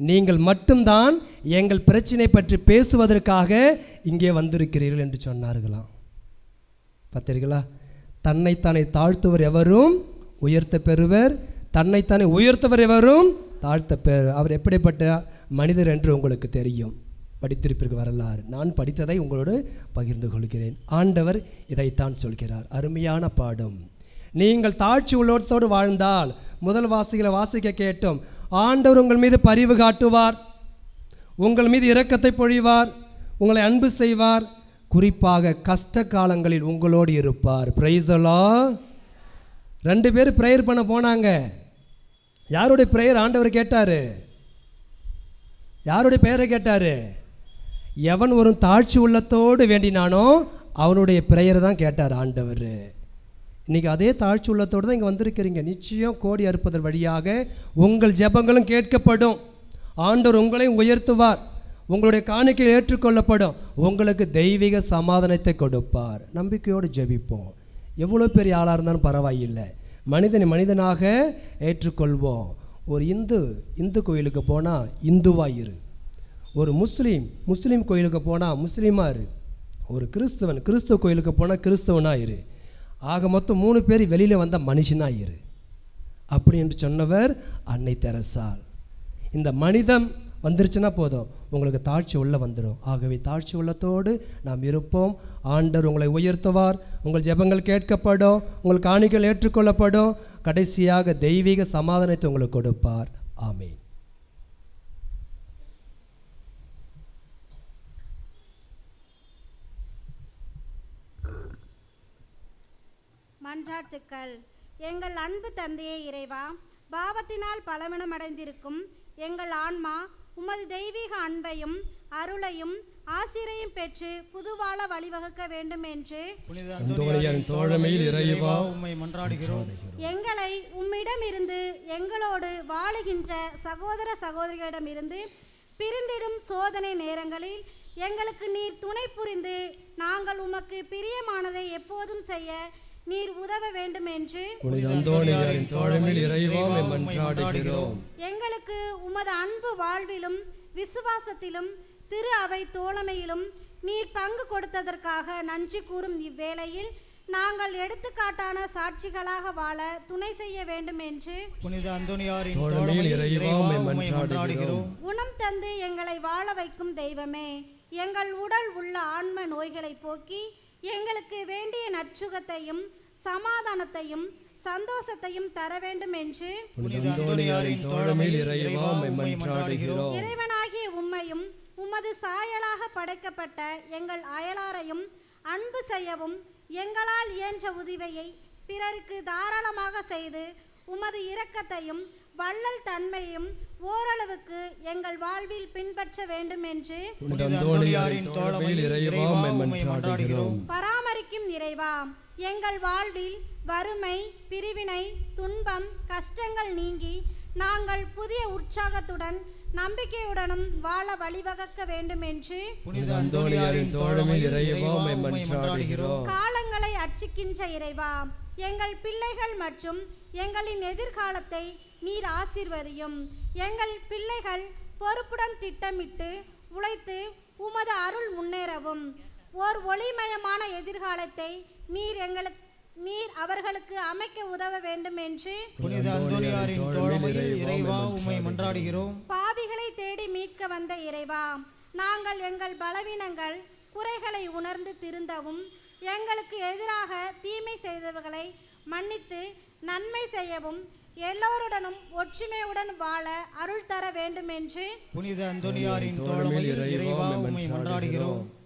நீங்கள் மட்டும்தான் எங்கள் பிரச்சனை பற்றி பேசுவதற்காக இங்கே வந்திருக்கிறீர்கள் என்று சொன்னார்களாம். பார்த்தீர்களா? தன்னைத்தானே தாழ்த்துவர் எவரும் உயர்த்த பெறுவர், தன்னைத்தானே உயர்த்தவர் எவரும் தாழ்த்த பெறுவர். அவர் எப்படிப்பட்ட மனிதர் என்று உங்களுக்கு தெரியும், படித்திருப்பிற்கு வரலாறு. நான் படித்ததை உங்களோடு பகிர்ந்து கொள்கிறேன். ஆண்டவர் இதைத்தான் சொல்கிறார். அருமையான பாடம். நீங்கள் தாழ்ச்சி உள்ளத்தோடு வாழ்ந்தால், முதல் வாசிகளை வாசிக்க கேட்டோம், ஆண்டவர் உங்கள் மீது பரிவு காட்டுவார், உங்கள் மீது இரக்கத்தை பொழிவார், உங்களை அன்பு செய்வார், குறிப்பாக கஷ்ட காலங்களில் உங்களோடு இருப்பார். Price the Lord. 2 பேர் ப்ரேயர் பண்ண போனாங்க. யாருடைய ப்ரேயர் ஆண்டவர் கேட்டார்? யாருடைய பெயரை கேட்டார்? எவன் ஒரு தாழ்ச்சி உள்ளத்தோடு வேண்டினானோ அவனுடைய ப்ரேயரை தான் கேட்டார் ஆண்டவர். இன்றைக்கி அதே தாழ்ச்சி உள்ளத்தோடு தான் இங்கே வந்திருக்கிறீங்க. நிச்சயம் கோடி அறுப்பதன் வழியாக உங்கள் ஜெபங்களும் கேட்கப்படும். ஆண்டவர் உங்களையும் உயர்த்துவார், உங்களுடைய காணிக்கை ஏற்றுக்கொள்ளப்படும், உங்களுக்கு தெய்வீக சமாதானத்தை கொடுப்பார். நம்பிக்கையோடு ஜெபிப்போம். எவ்வளோ பெரிய ஆளாக இருந்தாலும் பரவாயில்லை, மனிதனை மனிதனாக ஏற்றுக்கொள்வோம். ஒரு இந்து கோயிலுக்கு போனால் இந்துவாக இரு, ஒரு முஸ்லீம் கோயிலுக்கு போனால் முஸ்லீமாக இரு, ஒரு கிறிஸ்துவ கோயிலுக்கு போனால் கிறிஸ்தவனாக இரு. ஆக மொத்தம் 3 பேர் வெளியில் வந்த மனுஷனாக இரு அப்படி என்று சொன்னவர் அன்னை தெரசாள். இந்த மனிதம் வந்துருச்சுன்னா போதும், உங்களுக்கு தாழ்ச்சி உள்ள வந்துடும். ஆகவே தாழ்ச்சி உள்ளத்தோடு நாம் இருப்போம். ஆண்டவர் உங்களை உயர்த்துவார், உங்கள் ஜெபங்கள் கேட்கப்படும், உங்கள் காணிக்கைகள் ஏற்றுக்கொள்ளப்படும், கடைசியாக தெய்வீக சமாதானத்தை உங்களுக்கு கொடுப்பார். ஆமென். மன்றாட்டுக்கள். எங்கள் அன்பு தந்தையே இறைவா, பாவத்தினால் பலவீனமடைந்திருக்கும் எங்கள் ஆன்மா உமது தெய்வீக அன்பையும் அருளையும் ஆசிரையும் பெற்று புதுவாழ வழிவகுக்க வேண்டும் என்று தோழமையில் இறைவா உம்மை மன்றாடுகிறோம். எங்களை உம்மிடமிருந்து எங்களோடு வாழுகின்ற சகோதர சகோதரிகளிடமிருந்து பிரிந்திடும் சோதனை நேரங்களில் எங்களுக்கு நீர் துணை புரிந்து நாங்கள் உமக்கு பிரியமானதை எப்போதும் செய்ய நீர் உதவ வேண்டும் என்று எங்களுக்கு உமது அன்பு வாழ்விலும் விசுவாசத்திலும் திரு அவை தோழமையிலும் நீர் பங்கு கொடுத்ததற்காக நன்றி கூறும் இவ்வேளையில் நாங்கள் எடுத்துக்காட்டான சாட்சிகளாக வாழ துணை செய்ய வேண்டும் என்று புனித அந்தோனியாரின் தோழமையில் இறைவா உம்மை மன்றாடுகிறோம். குணம் தந்து எங்களை வாழ வைக்கும் தெய்வமே, எங்கள் உடல் உள்ள ஆன்ம நோய்களை போக்கி எங்களுக்கு வேண்டிய நற்சுகத்தையும் சமாதானத்தையும் சந்தோஷத்தையும் தர வேண்டும் என்று புனித அந்தோனியாரின் தோழமையில் இறைவா உம்மை மன்றாடுகிறோம். இறைவனாகிய உம்மையும் உமது சாயலாக படைக்கப்பட்ட எங்கள் அயலாரையும் அன்பு செய்யவும் எங்களால் இயன்ற உதவியை பிறருக்கு தாராளமாக செய்து உமது இரக்கத்தையும் வள்ளல் தன்மையும் ஓரளவுக்கு எங்கள் வாழ்வில் பின்பற்ற வேண்டும் என்று பராமரிக்கும் இறைவா, எங்கள் வாழ்வில் வறுமை, பிரிவினை, துன்பம், கஷ்டங்கள் நீங்கி நாங்கள் புதிய உற்சாகத்துடன் நம்பிக்கையுடனும் வாழ வழிவகுக்க வேண்டும் என்று காலங்களை அர்ச்சிக்கின்ற இறைவா, எங்கள் பிள்ளைகள் மற்றும் எங்களின் எதிர்காலத்தை நீர் ஆசீர்வதியும். எங்கள் பிள்ளைகள் பொறுப்புடன் திட்டமிட்டு உழைத்து உமது அருள் முன்னேறவும் ஓர் ஒளிமயமான எதிர்காலத்தை நீர் அவர்களுக்கு அமைக்க உதவ வேண்டும் என்று பாவிகளை தேடி மீட்க வந்த இறைவா, நாங்கள் எங்கள் பலவீனங்கள் குறைகளை உணர்ந்து திருந்தவும் எங்களுக்கு எதிராக தீமை செய்தவர்களை மன்னித்து நன்மை செய்யவும் எல்லோருடனும் ஒற்றுமையுடன் வாழ அருள் தர வேண்டும் என்று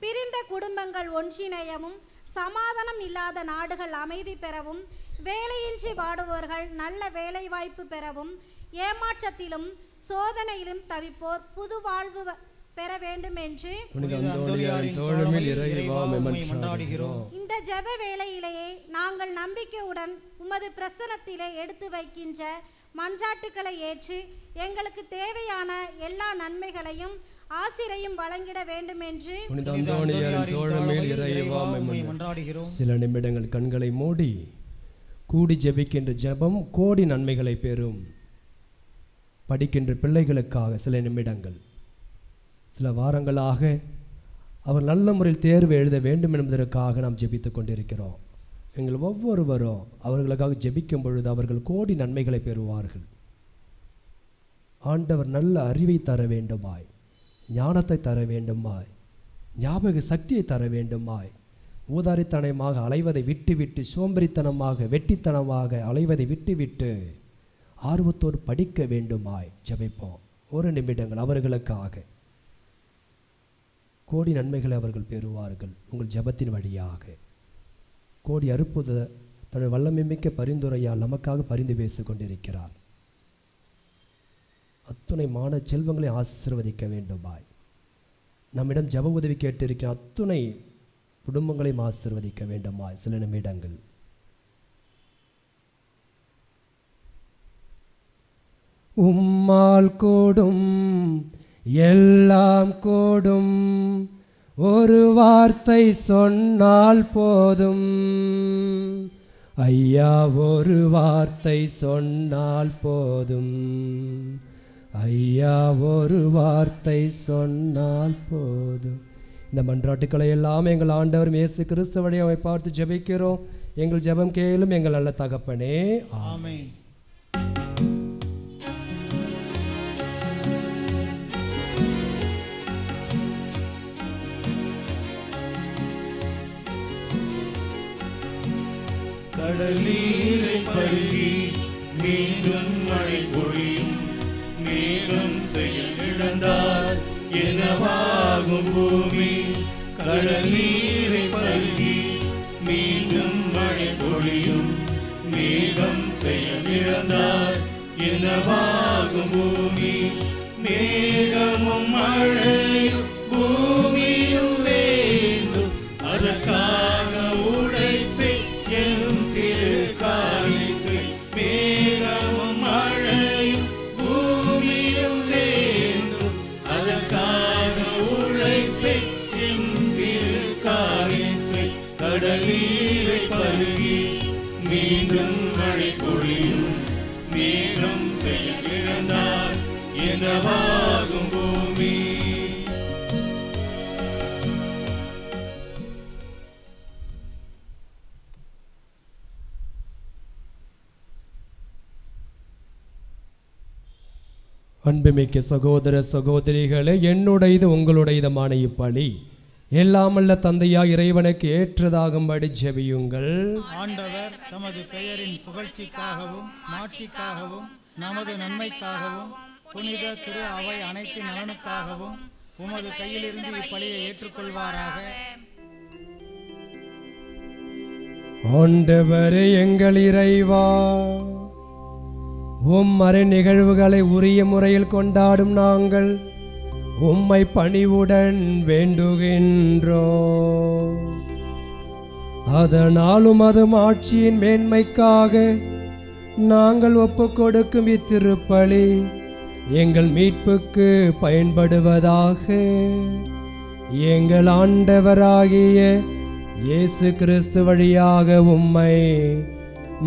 பிரிந்த குடும்பங்கள் ஒன்றிணையவும் சமாதானம் இல்லாத நாடுகள் அமைதி பெறவும் வேலையின்றி வாடுவோர்கள் நல்ல வேலை வாய்ப்பு பெறவும் ஏமாற்றத்திலும் சோதனையிலும் தவிப்போர் புது வாழ்வு பெற வேண்டும் என்று இந்த ஜெப வேளையிலேயே நாங்கள் நம்பிக்கையுடன் உமது பிரசன்னத்திலே எடுத்து வைக்கின்ற மன்றாட்டுக்களை ஏற்று எங்களுக்கு தேவையான எல்லா நன்மைகளையும் ஆசிரையும் வழங்கிட வேண்டும் என்று சில நிமிடங்கள் கண்களை மூடி கூடி ஜெபிக்கின்ற ஜெபம் கோடி நன்மைகளை பெறும். படிக்கின்ற பிள்ளைகளுக்காக சில நிமிடங்கள், சில வாரங்களாக அவர் நல்ல முறையில் தேர்வு எழுத வேண்டும் என்பதற்காக நாம் ஜெபித்து கொண்டிருக்கிறோம். எங்கள் ஒவ்வொருவரும் அவர்களுக்காக ஜெபிக்கும் பொழுது அவர்கள் கோடி நன்மைகளை பெறுவார்கள். ஆண்டவர் நல்ல அறிவை தர வேண்டுமாய், ஞானத்தை தர வேண்டுமாய், ஞாபக சக்தியை தர வேண்டுமாய், ஊதாரித்தனமாக அலைவதை விட்டுவிட்டு சோம்பரித்தனமாக வெட்டித்தனமாக அலைவதை விட்டுவிட்டு ஆர்வத்தோடு படிக்க வேண்டுமாய் ஜெபிப்போம். ஒரு நிமிடங்கள் அவர்களுக்காக. கோடி நன்மைகளை அவர்கள் பெறுவார்கள் உங்கள் ஜெபத்தின் வழியாக. கோடி அற்புத தன்னுடைய வல்லமை மிக்க பரிந்துரையால் நமக்காக பரிந்து பேசிக் கொண்டிருக்கிறார். அத்துணை மாணவ செல்வங்களை ஆசீர்வதிக்க வேண்டுமாய் நம்மிடம் ஜெப உதவி கேட்டிருக்கிற அத்துணை குடும்பங்களையும் ஆசீர்வதிக்க வேண்டுமாய் சில நிமிடங்கள். உம்மால் கூடும் எல்லாம் கூடும், ஒரு வார்த்தை சொன்னால் போதும் ஐயா, ஒரு வார்த்தை சொன்னால் போதும் ஐயா, ஒரு வார்த்தை சொன்னால் போதும். இந்த மன்றாட்டுக்களை எல்லாம் எங்கள் ஆண்டவர் இயேசு கிறிஸ்து வழியாக பார்த்து ஜெபிக்கிறோம். எங்கள் ஜெபம் கேளும் எங்கள் நல்ல தகப்பனே, ஆமென். கடல் நீரை பருகி மீண்டும் மழை பொழியும், மேகம் செயல் இழந்தால் என்னவாகும் பூமி? கடல் நீரை பருகி மீண்டும் மழை பொழியும், மேகம் செயல் இழந்தால் என்னவாகும் பூமி? மேகமும் மழையும் பூமியும் வேண்டும், அதற்காக உழைப்பே என் சிறு காணிக்கை. மேகமும் மழையும் பூமியும் வேண்டும், அதற்காக உழைப்பே என் சிறு காணிக்கை. கடல் நீரை பருகி மீண்டும் மழை பொழியும், மேகம் செயல் இழந்தால் என்னவாகும் பூமி? அன்புமிக்க சகோதர சகோதரிகளே, என்னுடையது உங்களுடையதுமான இப்பலி எல்லாமல்ல தந்தையாய் இறைவனுக்கு ஏற்றதாகும்படி ஜெபியுங்கள். ஆண்டவர் தமது பெயரின் புகழ்ச்சிக்காகவும் மாட்சிக்காகவும் நமது நன்மைக்காகவும் புனித திரு அவை அனைத்து நலனுக்காகவும் உமது கையிலிருந்து இப்பலியை ஏற்றுக்கொள்வாராக. ஆண்டவரே எங்கள் இறைவா, உம் மறை நிகழ்வுகளை உரிய முறையில் கொண்டாடும் நாங்கள் உம்மை பணிவுடன் வேண்டுகின்றோம். அதனாலும் அது ஆட்சியின் மேன்மைக்காக நாங்கள் ஒப்புக் கொடுக்கும் இத்திருப்பலி எங்கள் மீட்புக்கு பயன்படுவதாக. எங்கள் ஆண்டவராகிய இயேசு கிறிஸ்து வழியாக உம்மை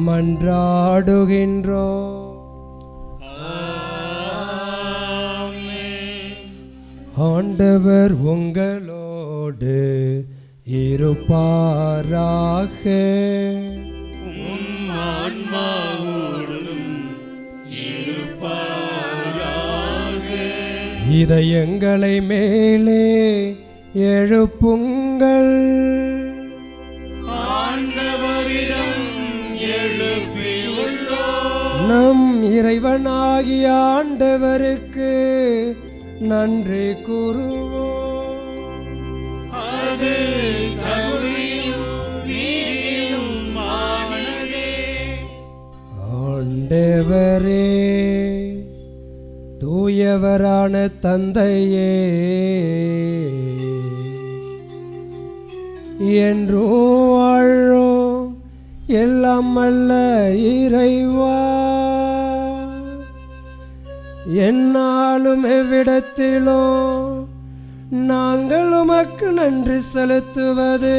மன்றாடுகின்றோம். ஆண்டவர் உங்களோடு இருப்பாராக. இதயங்களை மேலே எழுப்புங்கள். நம் இறைவனாகிய ஆண்டவருக்கு நன்றி கூறுவோம். ஆண்டவரே, தூயவரான தந்தையே, என்றும் வாழும் எல்லாம் அல்ல இறைவா, என்னாலும் எவ்விடத்திலும் நாங்கள் உமக்கு நன்றி செலுத்துவது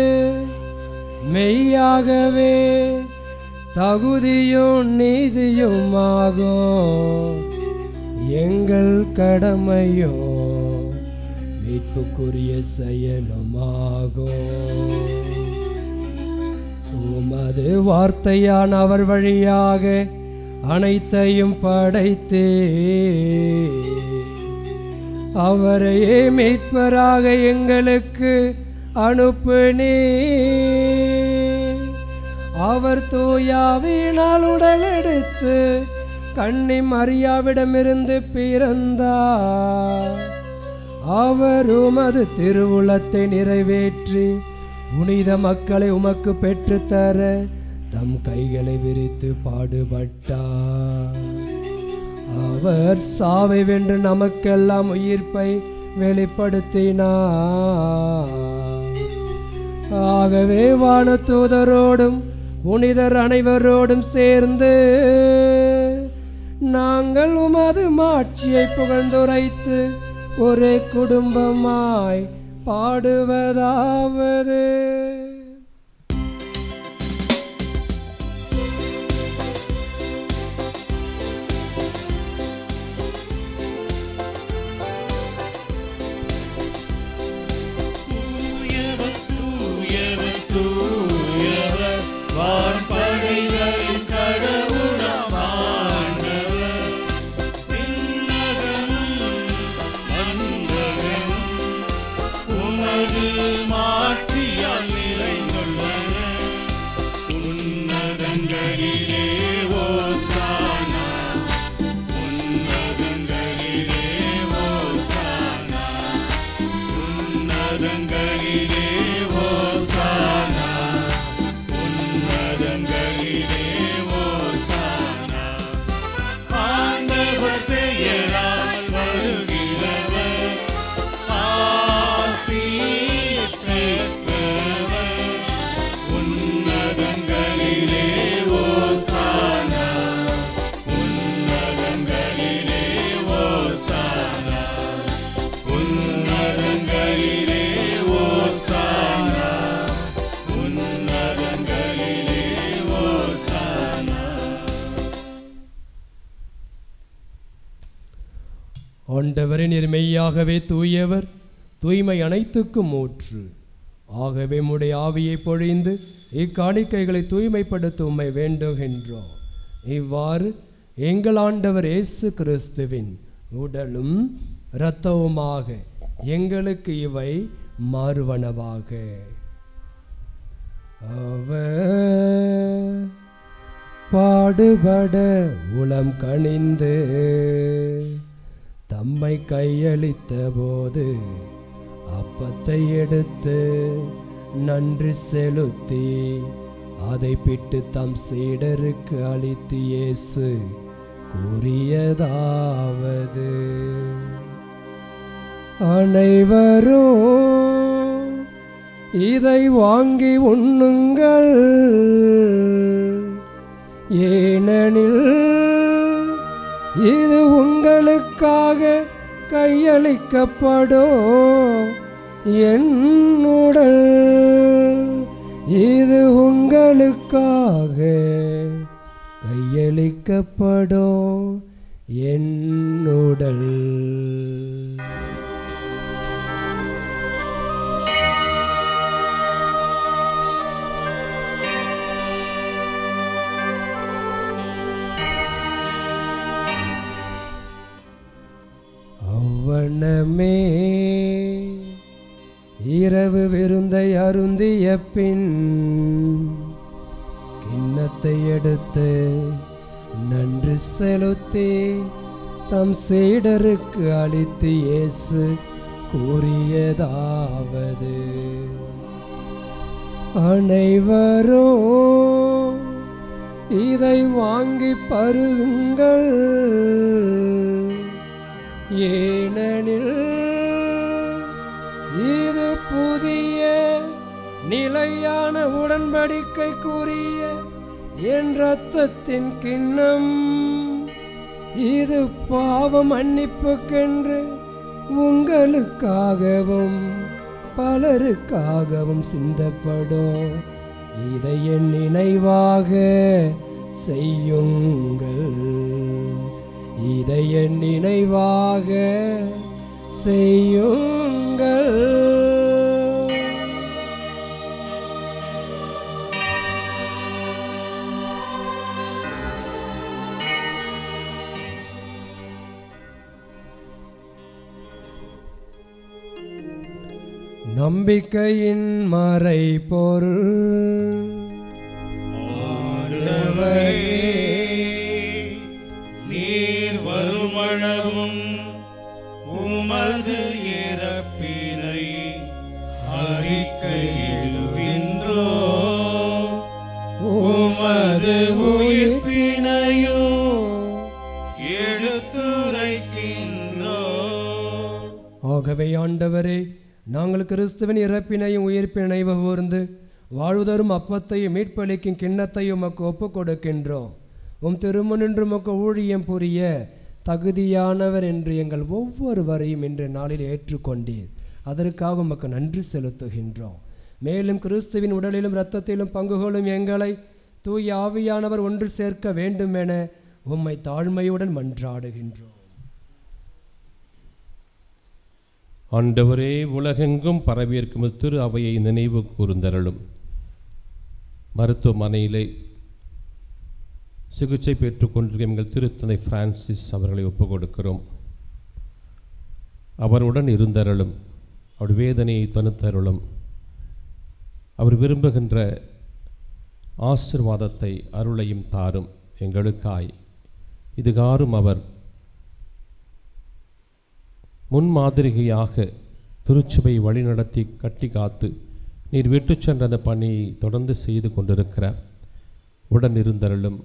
மெய்யாகவே தகுதியும் நீதியுமாகும். எங்கள் கடமையும் மீட்புக்குரிய செயலுமாகும். உமது வார்த்தையான அவர் வழியாக அனைத்தையும் படைத்தே அவரையே மீட்பராக எங்களுக்கு அனுப்பினே. அவர் தூயாவினால் உடல் எடுத்து கன்னி மரியாவிடமிருந்து பிறந்தார். அவர் உமது திருவுளத்தை நிறைவேற்றி புனித மக்களை உமக்கு பெற்றுத்தர தம் கைகளை விரித்து பாடுபட்டார். அவர் சாவை வென்று நமக்கெல்லாம் உயிர்ப்பை வெளிப்படுத்தினார். ஆகவே வானதூதரோடும் புனிதர் அனைவரோடும் சேர்ந்து நாங்கள் உமது மாட்சியை புகழ்ந்துரைத்து ஒரே குடும்பமாய் பாடுவதாவது. ஆண்டவரே, நீர் மெய்யாகவே தூயவர், தூய்மை அனைத்துக்கும் ஊற்று. ஆகவே உம்முடைய ஆவியை பொழிந்து இக்காணிக்கைகளை தூய்மைப்படுத்த உம்மை வேண்டுகின்றோம். இவ்வாறு எங்கள் ஆண்டவர் இயேசு கிறிஸ்துவின் உடலும் இரத்தவுமாக எங்களுக்கு இவை மாறுவனவாக. அவர் பாடுபட உளம் கனிந்து தம்மை கையளித்த போது அப்பத்தை எடுத்து நன்றி செலுத்தி அதை பிட்டு தம் சீடருக்கு அளித்து இயேசு கூறியதாவது, அனைவரும் இதை வாங்கி உண்ணுங்கள், ஏனெனில் இது உங்களுக்காக கையளிக்கப்படும் என் உடல், இது உங்களுக்காக கையளிக்கப்படும் என் உடல். அவ்வண்ணமே இரவு விருந்தை அருந்திய பின் கிண்ணத்தை எடுத்து நன்றி செலுத்தி தம் சீடருக்கு அளித்து இயேசு கூறியதாவது, அனைவரும் இதை வாங்கி பருகுங்கள், ஏனெனில் இது புதிய நிலையான உடன்படிக்கைக்குரிய என் இரத்தத்தின் கிண்ணம், இது பாவ மன்னிப்புக்கென்று உங்களுக்காகவும் பலருக்காகவும் சிந்தப்படும். இதை என் நினைவாக செய்யுங்கள், இதை என் நினைவாக செய்யுங்கள். நம்பிக்கையின் மறைபொருள், ஆண்டவரே, நீர் வருமளவும் உமது இறப்பினை அறிக்கையிடுகின்றோ, உமது உயிர்ப்பினையும் எடுத்துரைக்கின்றோ. ஆகவே ஆண்டவரே, நாங்கள் கிறிஸ்துவின் இறப்பினையும் உயிர்ப்பினை நினைவு கூர்ந்து வாழ்வுதரும் அப்பத்தையும் மீட்பளிக்கும் கிண்ணத்தையும் உமக்கு ஒப்புக் கொடுக்கின்றோம். உம் திருமுனின்று உமக்கு ஊழியம் புரிய தகுதியானவர் என்று எங்கள் ஒவ்வொருவரையும் இன்று நாளில் ஏற்றுக்கொண்டீர். அதற்காக உமக்கு நன்றி செலுத்துகின்றோம். மேலும் கிறிஸ்துவின் உடலிலும் இரத்தத்திலும் பங்குகளும் எங்களை தூய ஆவியானவர் ஒன்று சேர்க்க வேண்டும் என உம்மை தாழ்மையுடன் மன்றாடுகின்றோம். ஆண்டவரே, உலகெங்கும் பரவியிருக்கும் திரு அவையை நினைவு கூர்ந்தருளும். மருத்துவமனையிலே சிகிச்சை பெற்றுக்கொண்டிருக்கும் எங்கள் திருத்தந்தை பிரான்சிஸ் அவர்களை ஒப்புக் கொடுக்கிறோம். அவருடன் இருந்தருளும், அவர் வேதனையை தனித்தருளும். அவர் விரும்புகின்ற ஆசீர்வாதத்தை அருளையும் தாரும் எங்களுக்காய். இதுகாரும் அவர் முன்மாதிரிகையாக திருச்சபை வழிநடத்தி கட்டி காத்து நீர் விட்டு சென்ற அந்த பணியை தொடர்ந்து செய்து கொண்டிருக்கிறார். உடன் இருந்தருளும்,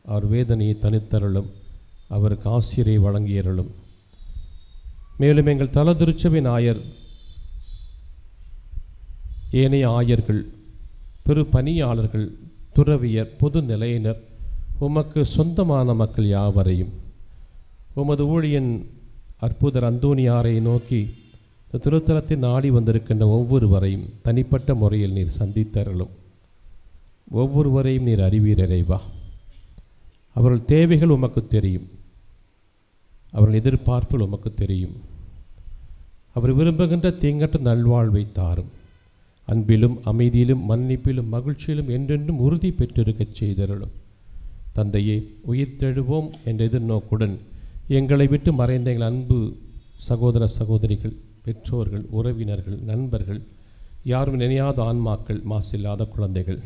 அவர் வேதனையை தனித்தருளும், அவருக்கு ஆசிரியை வழங்கியருளும். மேலும் எங்கள் தல திருச்சபையின் ஆயர், ஏனைய ஆயர்கள், திரு பணியாளர்கள், துறவியர், பொது நிலையினர், உமக்கு சொந்தமான மக்கள் யாவரையும் உமது ஊழியன் அற்புதர் அந்தோனியாரை நோக்கி இந்த திருத்தலத்தை நாடி வந்திருக்கின்ற ஒவ்வொருவரையும் தனிப்பட்ட முறையில் நீர் சந்தித்தருளும். ஒவ்வொருவரையும் நீர் அறிவீர் இறைவா. அவர்கள் தேவைகள் உமக்கு தெரியும், அவர்கள் எதிர்பார்ப்புகள் உமக்கு தெரியும். அவர் விரும்புகின்ற தீங்கற்ற நல்வாழ்வை தாரும். அன்பிலும் அமைதியிலும் மன்னிப்பிலும் மகிழ்ச்சியிலும் என்றென்றும் உறுதி பெற்றிருக்கச் செய்தருளும். தந்தையே, உயிர்த்தெழுவோம் என்ற எதிர்நோக்குடன் எங்களை விட்டு மறைந்த எங்கள் அன்பு சகோதர சகோதரிகள், பெற்றோர்கள், உறவினர்கள், நண்பர்கள், யாரும் நினையாத ஆன்மாக்கள், மாசில்லாத குழந்தைகள்,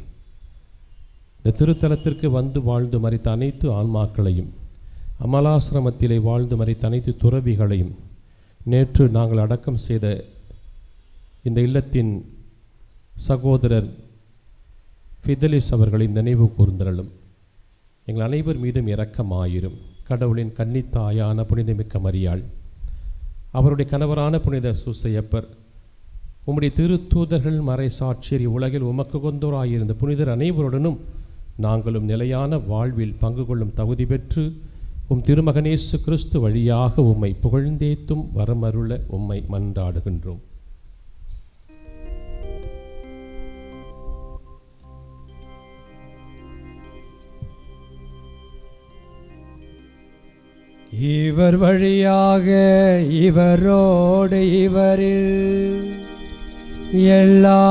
இந்த திருத்தலத்திற்கு வந்து வாழ்ந்து மறித்த அனைத்து ஆன்மாக்களையும் அமலாசிரமத்திலே வாழ்ந்து மறைத்த அனைத்து துறவிகளையும் நேற்று நாங்கள் அடக்கம் செய்த இந்த இல்லத்தின் சகோதரர் ஃபிதலிஸ் அவர்களை நினைவு கூர்ந்தருளும். எங்கள் அனைவர் மீதும் இரக்கமாயிரும். கடவுளின் கன்னித்தாயான புனிதமிக்க மரியாள், அவருடைய கணவரான புனித சூசையப்பர், உம்முடைய திருத்தூதர்கள் மறை சாட்சியர், உலகில் உமக்கு கொண்டோராயிருந்த புனிதர் அனைவருடனும் நாங்களும் நிலையான வாழ்வில் பங்கு கொள்ளும் தகுதி பெற்று உம் திருமகனேசு கிறிஸ்து வழியாக உம்மை புகழ்ந்தேத்தும் வரமருள உம்மை மன்றாடுகின்றோம். இவர் வழியாக இவரோடு இவரில் எல்லா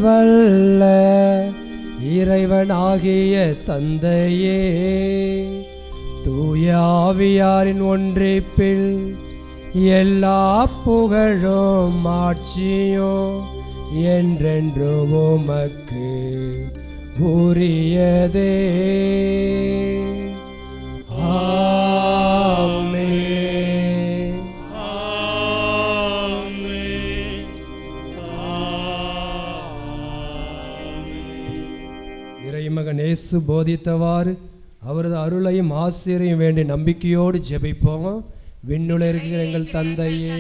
வல்ல இறைவனாகிய தந்தையே, தூய ஆவியாரின் ஒன்றிப்பில் எல்லா புகழும் ஆட்சியும் என்றென்று உமக்கு உரியதே. ஆமென். இறைமகன் இயேசு போதித்தவாறு அவரது அருளையும் ஆசிரியரையும் வேண்டி நம்பிக்கையோடு ஜெபிப்போம். விண்ணுல இருக்கிற எங்கள் தந்தையே,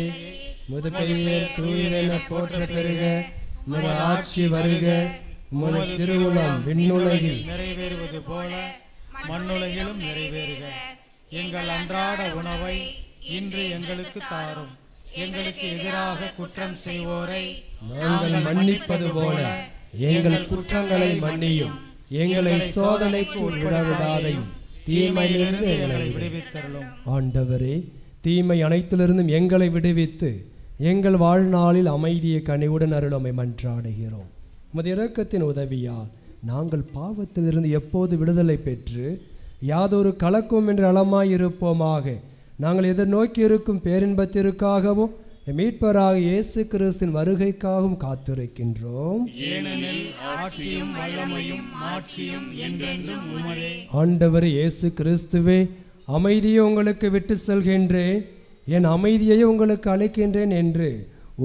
முது பெயர் தூயதென போற்ற பெறுக, உமது ஆட்சி வருக, உமது திருவுளம் விண்ணுலகில் நிறைவேறுவது போல மண்ணுலகிலும் நிறைவேறுக. எங்கள் அன்றாட உணவை இன்று எங்களுக்கு தாரும். எங்களுக்கு எதிராக குற்றம் செய்வோரை நாங்கள் மன்னிப்பது போல எங்கள் குற்றங்களை மன்னியும். எங்களை சோதனைக்கு உட்படவிடாதையும் தீமையிலிருந்து எங்களை விடுவித்தருளும். ஆண்டவரே, தீமை அனைத்திலிருந்தும் எங்களை விடுவித்து எங்கள் வாழ்நாளில் அமைதியை கனிவுடன் அருளமை மன்றாடுகிறோம். உமது இரக்கத்தின் உதவியால் நாங்கள் பாவத்திலிருந்து எப்போது விடுதலை பெற்று யாதொரு கலக்கம் என்று அளமாயிருப்போமாக. நாங்கள் எதிர்நோக்கி இருக்கும் பேரின்பத்திற்காகவும் மீட்பராக இயேசு கிறிஸ்துவின் வருகைக்காகவும் காத்திருக்கின்றோம். ஏனெனில் ஆட்சியும் வல்லமையும் மாட்சியும் என்றென்றும் உமதே. ஆண்டவர் இயேசு கிறிஸ்துவே, அமைதியை உங்களுக்கு விட்டு செல்கின்றேன், என் அமைதியை உங்களுக்கு அளிக்கின்றேன் என்று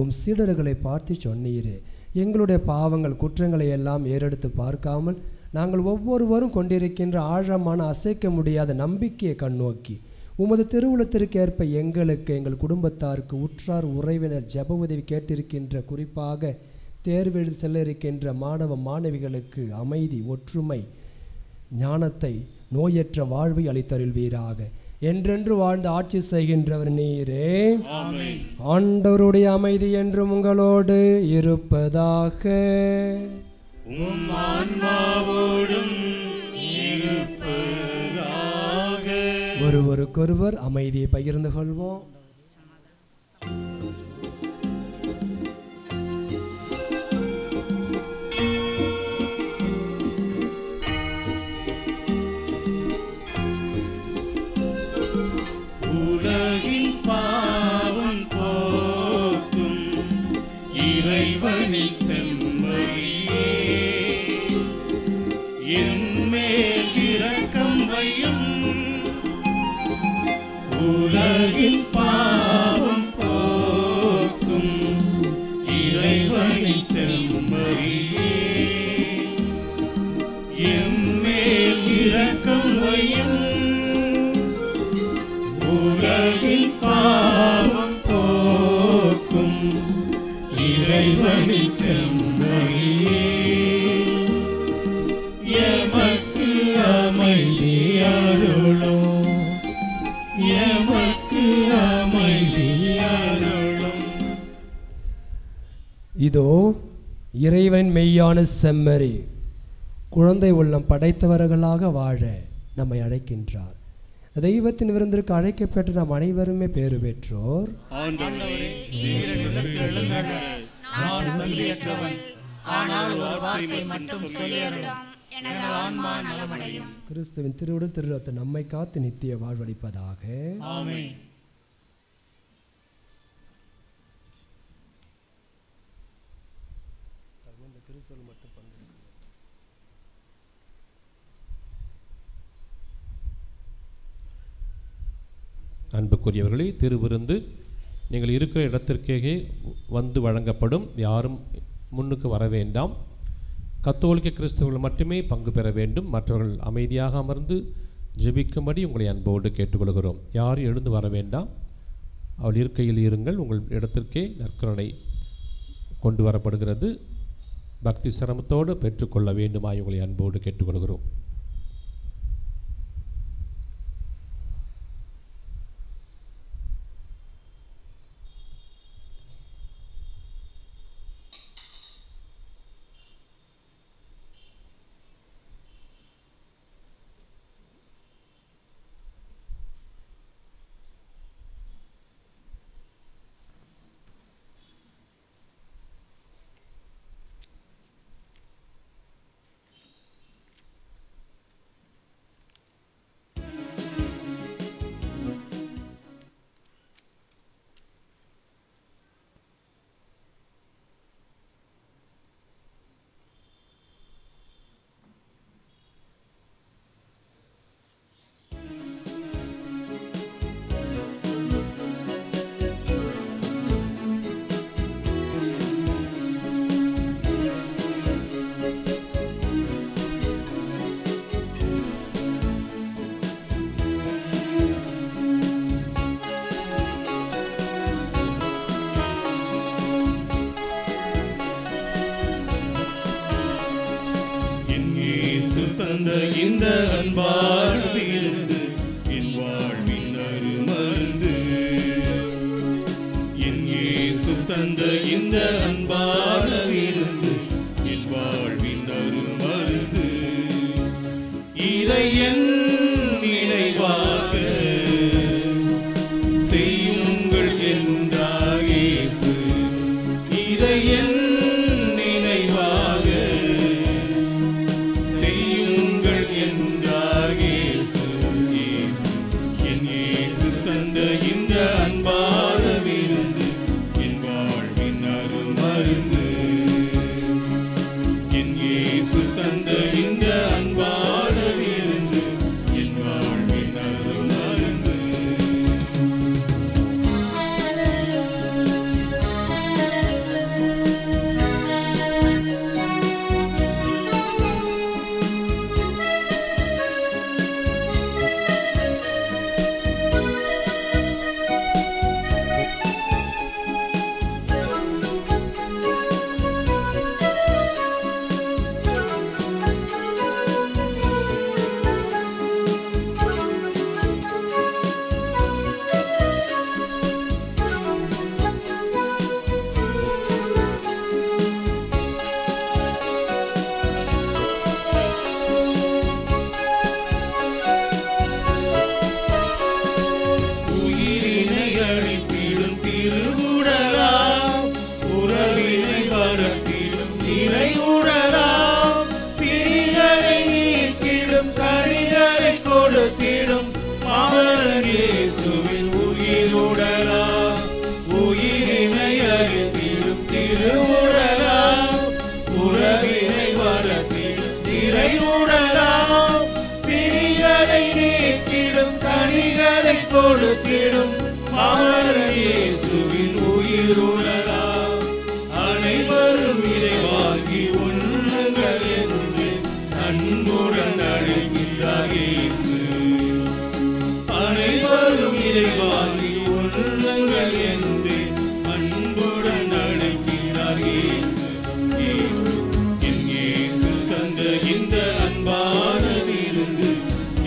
உம் சீடர்களை பார்த்து சொன்னீரே. எங்களுடைய பாவங்கள் குற்றங்களை எல்லாம் ஏறெடுத்து பார்க்காமல் நாங்கள் ஒவ்வொருவரும் கொண்டிருக்கின்ற ஆழமான அசைக்க முடியாத நம்பிக்கையை கண்ணோக்கி உமது திருவுளத்திற்கேற்ப எங்களுக்கு, எங்கள் குடும்பத்தாருக்கு, உற்றார் உறவினர் ஜெப உதவி கேட்டிருக்கின்ற, குறிப்பாக தேர்வெழுதி செல்ல இருக்கின்ற மாணவ மாணவிகளுக்கு அமைதி, ஒற்றுமை, ஞானத்தை, நோயற்ற வாழ்வை அளித்தருள்வீராக. என்றென்று வாழ்ந்து ஆட்சி செய்கின்றவர் நீரே. ஆண்டவருடைய அமைதி என்றும் உங்களோடு இருப்பதாக. உம் ஆன்மாவோடும் இருப்பதாக. ஒருவருக்கொருவர் அமைதியை பகிர்ந்து கொள்வோம். உலகின் பாவம் போக்கும் இறைவனின் செம்மறியே, என்மேல் இரக்கம் வையும். உலகின் பாவம் போக்கும் இறைவனின் செம்மறியே, என்மேல் இரக்கம் வையும். உலகின் பாவம் போக்கும் இறைவனின் செம்மறியே, எமக்கு அமைதி அருளும். எமக்கு அமைதி அருளும். இதோ இறைவன் மெய்யான செம்மறி, குழந்தை உள்ளம் படைத்தவர்களாக வாழ நம்மை அழைக்கின்றார். தெய்வத்தின் விருந்திற்கு அழைக்கப்பட்டு நாம் அனைவருமே பேறு பெற்றோர். ஆண்டவரே, நீர் எனக்கு எழுந்தருள. நான் தகுதியற்றவன், ஆனால் ஒரு வார்த்தை மட்டும் சொல்லியருளும், எனது ஆன்மா நலமடையும். கிறிஸ்துவின் திருவுடல் திருரத்தம் நம்மை காத்து நித்திய வாழ்வளிப்பதாக. ஆமென். அன்புக்குரியவர்களே, திருவிருந்து நீங்கள் இருக்கிற இடத்திற்கே வந்து வழங்கப்படும். யாரும் முன்னுக்கு வர வேண்டாம். கத்தோலிக்க கிறிஸ்தவர்கள் மட்டுமே பங்கு பெற வேண்டும். மற்றவர்கள் அமைதியாக அமர்ந்து ஜெபிக்கும்படி உங்களை அன்போடு கேட்டுக்கொள்கிறோம். யாரும் எழுந்து வர வேண்டாம். அவள் இருக்கையில் இருங்கள். உங்கள் இடத்திற்கே நற்கருணை கொண்டு வரப்படுகிறது. பக்தி சிரமத்தோடு பெற்றுக்கொள்ள வேண்டுமாய் உங்களை அன்போடு கேட்டுக்கொள்கிறோம். இந்த அன்பான விருந்து என் வாழ்வின் அருமருந்து. என் இயேசு தந்த இந்த அன்பான விருந்து என் வாழ்வின் அருமருந்து. இதை என் நினைவாக செய்யுங்கள் என்றார் இயேசு. இதை என் நினைவாக செய்யுங்கள் என்றார் இயேசு. என் இயேசு தந்த இந்த அன்பான விருந்து என் வாழ்வின் அருமருந்து. என் இயேசு தந்த இந்த அன்பான விருந்து என் வாழ்வின் அருமருந்து. உயிரினை அழித்திடும் திருவுடலாம், உறவினை வரத்திடும் நிறைவுடலாம், பிரிகளை நீக்கிடும் கனிகளை கொடுத்திடும் மாமரன் இயேசுவின் உயிருடலாம். உயிரினை அழித்திடும் திருவுடலாம், உறவினை வரத்திடும் நிறைவுடலாம், பிரிகளை நீக்கிடும் கனிகளை கொடுத்திடும் மாமரன் இயேசுவின் உயிருடலாம். அனைவரும் இதை வாங்கி உண்ணுங்கள் என்று அன்புடன் அழைக்கிறார் இயேசு. அனைவரும் இதை வாங்கி உண்ணுங்கள் என்று அன்புடன் அழைக்கிறார் இயேசு. என் இயேசு தந்த இந்த அன்பான விருந்து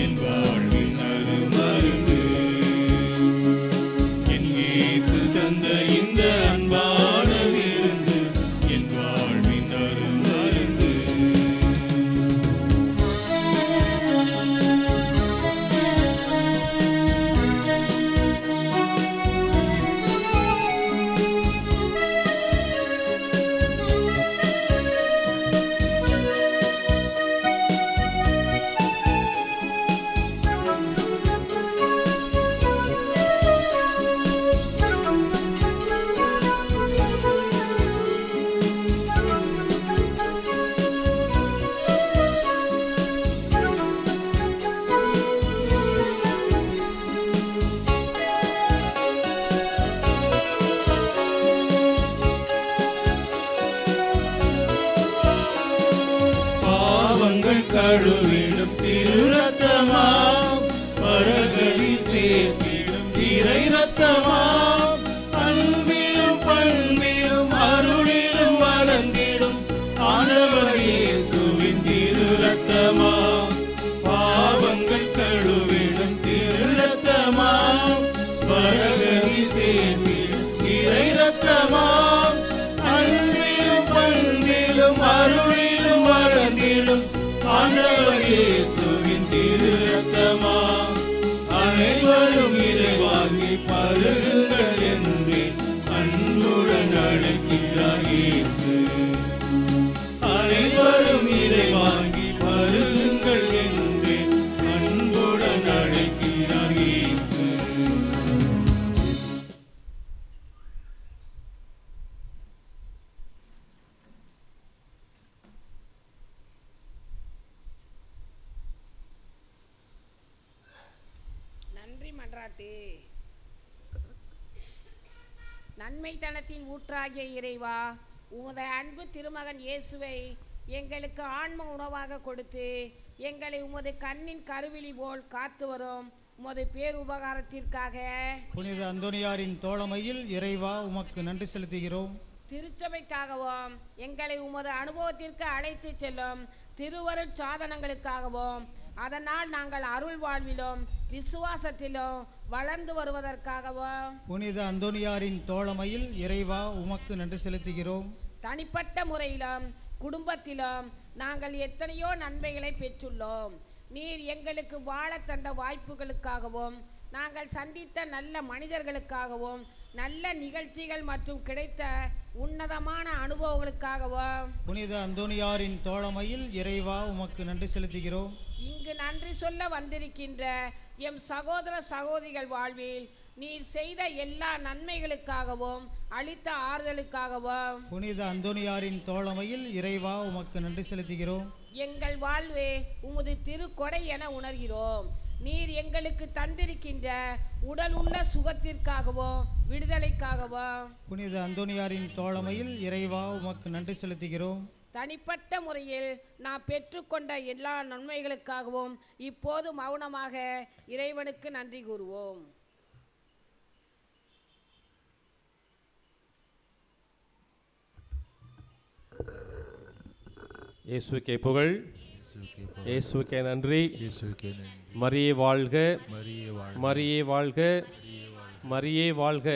என் வாழ்வின் அருமருந்து. என் இயேசு தந்த இந்த அன்பான விருந்து என் வாழ்வின் அருமருந்து. சேர்த்திடும் இறை ரத்தமாம், அன்பிலும் பண்பிலும் அருளிலும் வளர்ந்திடும் ஆண்டவர் இயேசுவின் திரு ரத்தமாம், பாவங்கள் கழுவிடும் திரு ரத்தமாம், பரகதி சேர்த்திடும் இறை ரத்தமாம், அன்பிலும் பண்பிலும் அருளிலும் வளர்ந்திடும் ஆண்டவர் இயேசுவின் திரு ரத்தமாம். அனைவரும் இதை வாங்கி பருகுங்கள் என்று அன்புடன் அழைக்கிறார் இயேசு. அனைவரும் இதை வாங்கி பருகுங்கள் என்று அன்புடன் அழைக்கிறார் இயேசு. நன்றி மன்றாட்டு. நன்மை தனத்தின் ஊற்றாகிய இறைவா, உமது அன்பு திருமகன் இயேசுவை எங்களுக்கு ஆன்ம உணவாக கொடுத்து எங்களை உமது கண்ணின் கருவிழி போல் காத்து வரும் உமது பேருபகாரத்திற்காக புனித அந்தோனியாரின் தோழமையில் இறைவா உமக்கு நன்றி செலுத்துகிறோம். திருச்சபைக்காகவும் எங்களை உமது அனுபவத்திற்கு அழைத்து செல்லும் திருவருட் சாதனங்களுக்காகவும் அதனால் நாங்கள் அருள் வாழ்விலும் விசுவாசத்திலும் வளர்ந்து வருவதற்காகவும் புனித அந்தோனியாரின் தோழமையில் இறைவா உமக்கு நன்றி செலுத்துகிறோம். தனிப்பட்ட முறையிலும் குடும்பத்திலும் நாங்கள் எத்தனையோ நன்மைகளை பெற்றுள்ளோம். நீர் எங்களுக்கு வாழ தந்த வாய்ப்புகளுக்காகவும் நாங்கள் சந்தித்த நல்ல மனிதர்களுக்காகவும் நல்ல நிகழ்ச்சிகள் மற்றும் கிடைத்த உன்னதமான அனுபவங்களுக்காகவும் புனித அந்தோனியாரின் தோழமையில் இறைவா உமக்கு நன்றி செலுத்துகிறோம். இங்கு நன்றி சொல்ல வந்திருக்கின்ற எம் சகோதர சகோதரிகள் வாழ்வில் நீர் செய்த எல்லா நன்மைகளுக்காகவும் அளித்த ஆறுதலுக்காகவும் புனித அந்தோனியாரின் தோழமையில் இறைவா உமக்கு நன்றி செலுத்துகிறோம். எங்கள் வாழ்வே உமது திருக்கொடை என உணர்கிறோம். நீர் எங்களுக்கு தந்திருக்கின்ற உடல் உள்ள சுகத்திற்காகவும் விடுதலைக்காகவும் புனித அந்தோனியாரின் தோழமையில் இறைவா உமக்கு நன்றி செலுத்துகிறோம். தனிப்பட்ட முறையில் நாம் பெற்றுக்கொண்ட எல்லா நன்மைகளுக்காகவும் இப்போது மௌனமாக இறைவனுக்கு நன்றி கூறுவோம். இயேசுவுக்கே புகழ், இயேசுவுக்கே நன்றி. மரியே வாழ்க, மரியே வாழ்க, மரியே வாழ்க.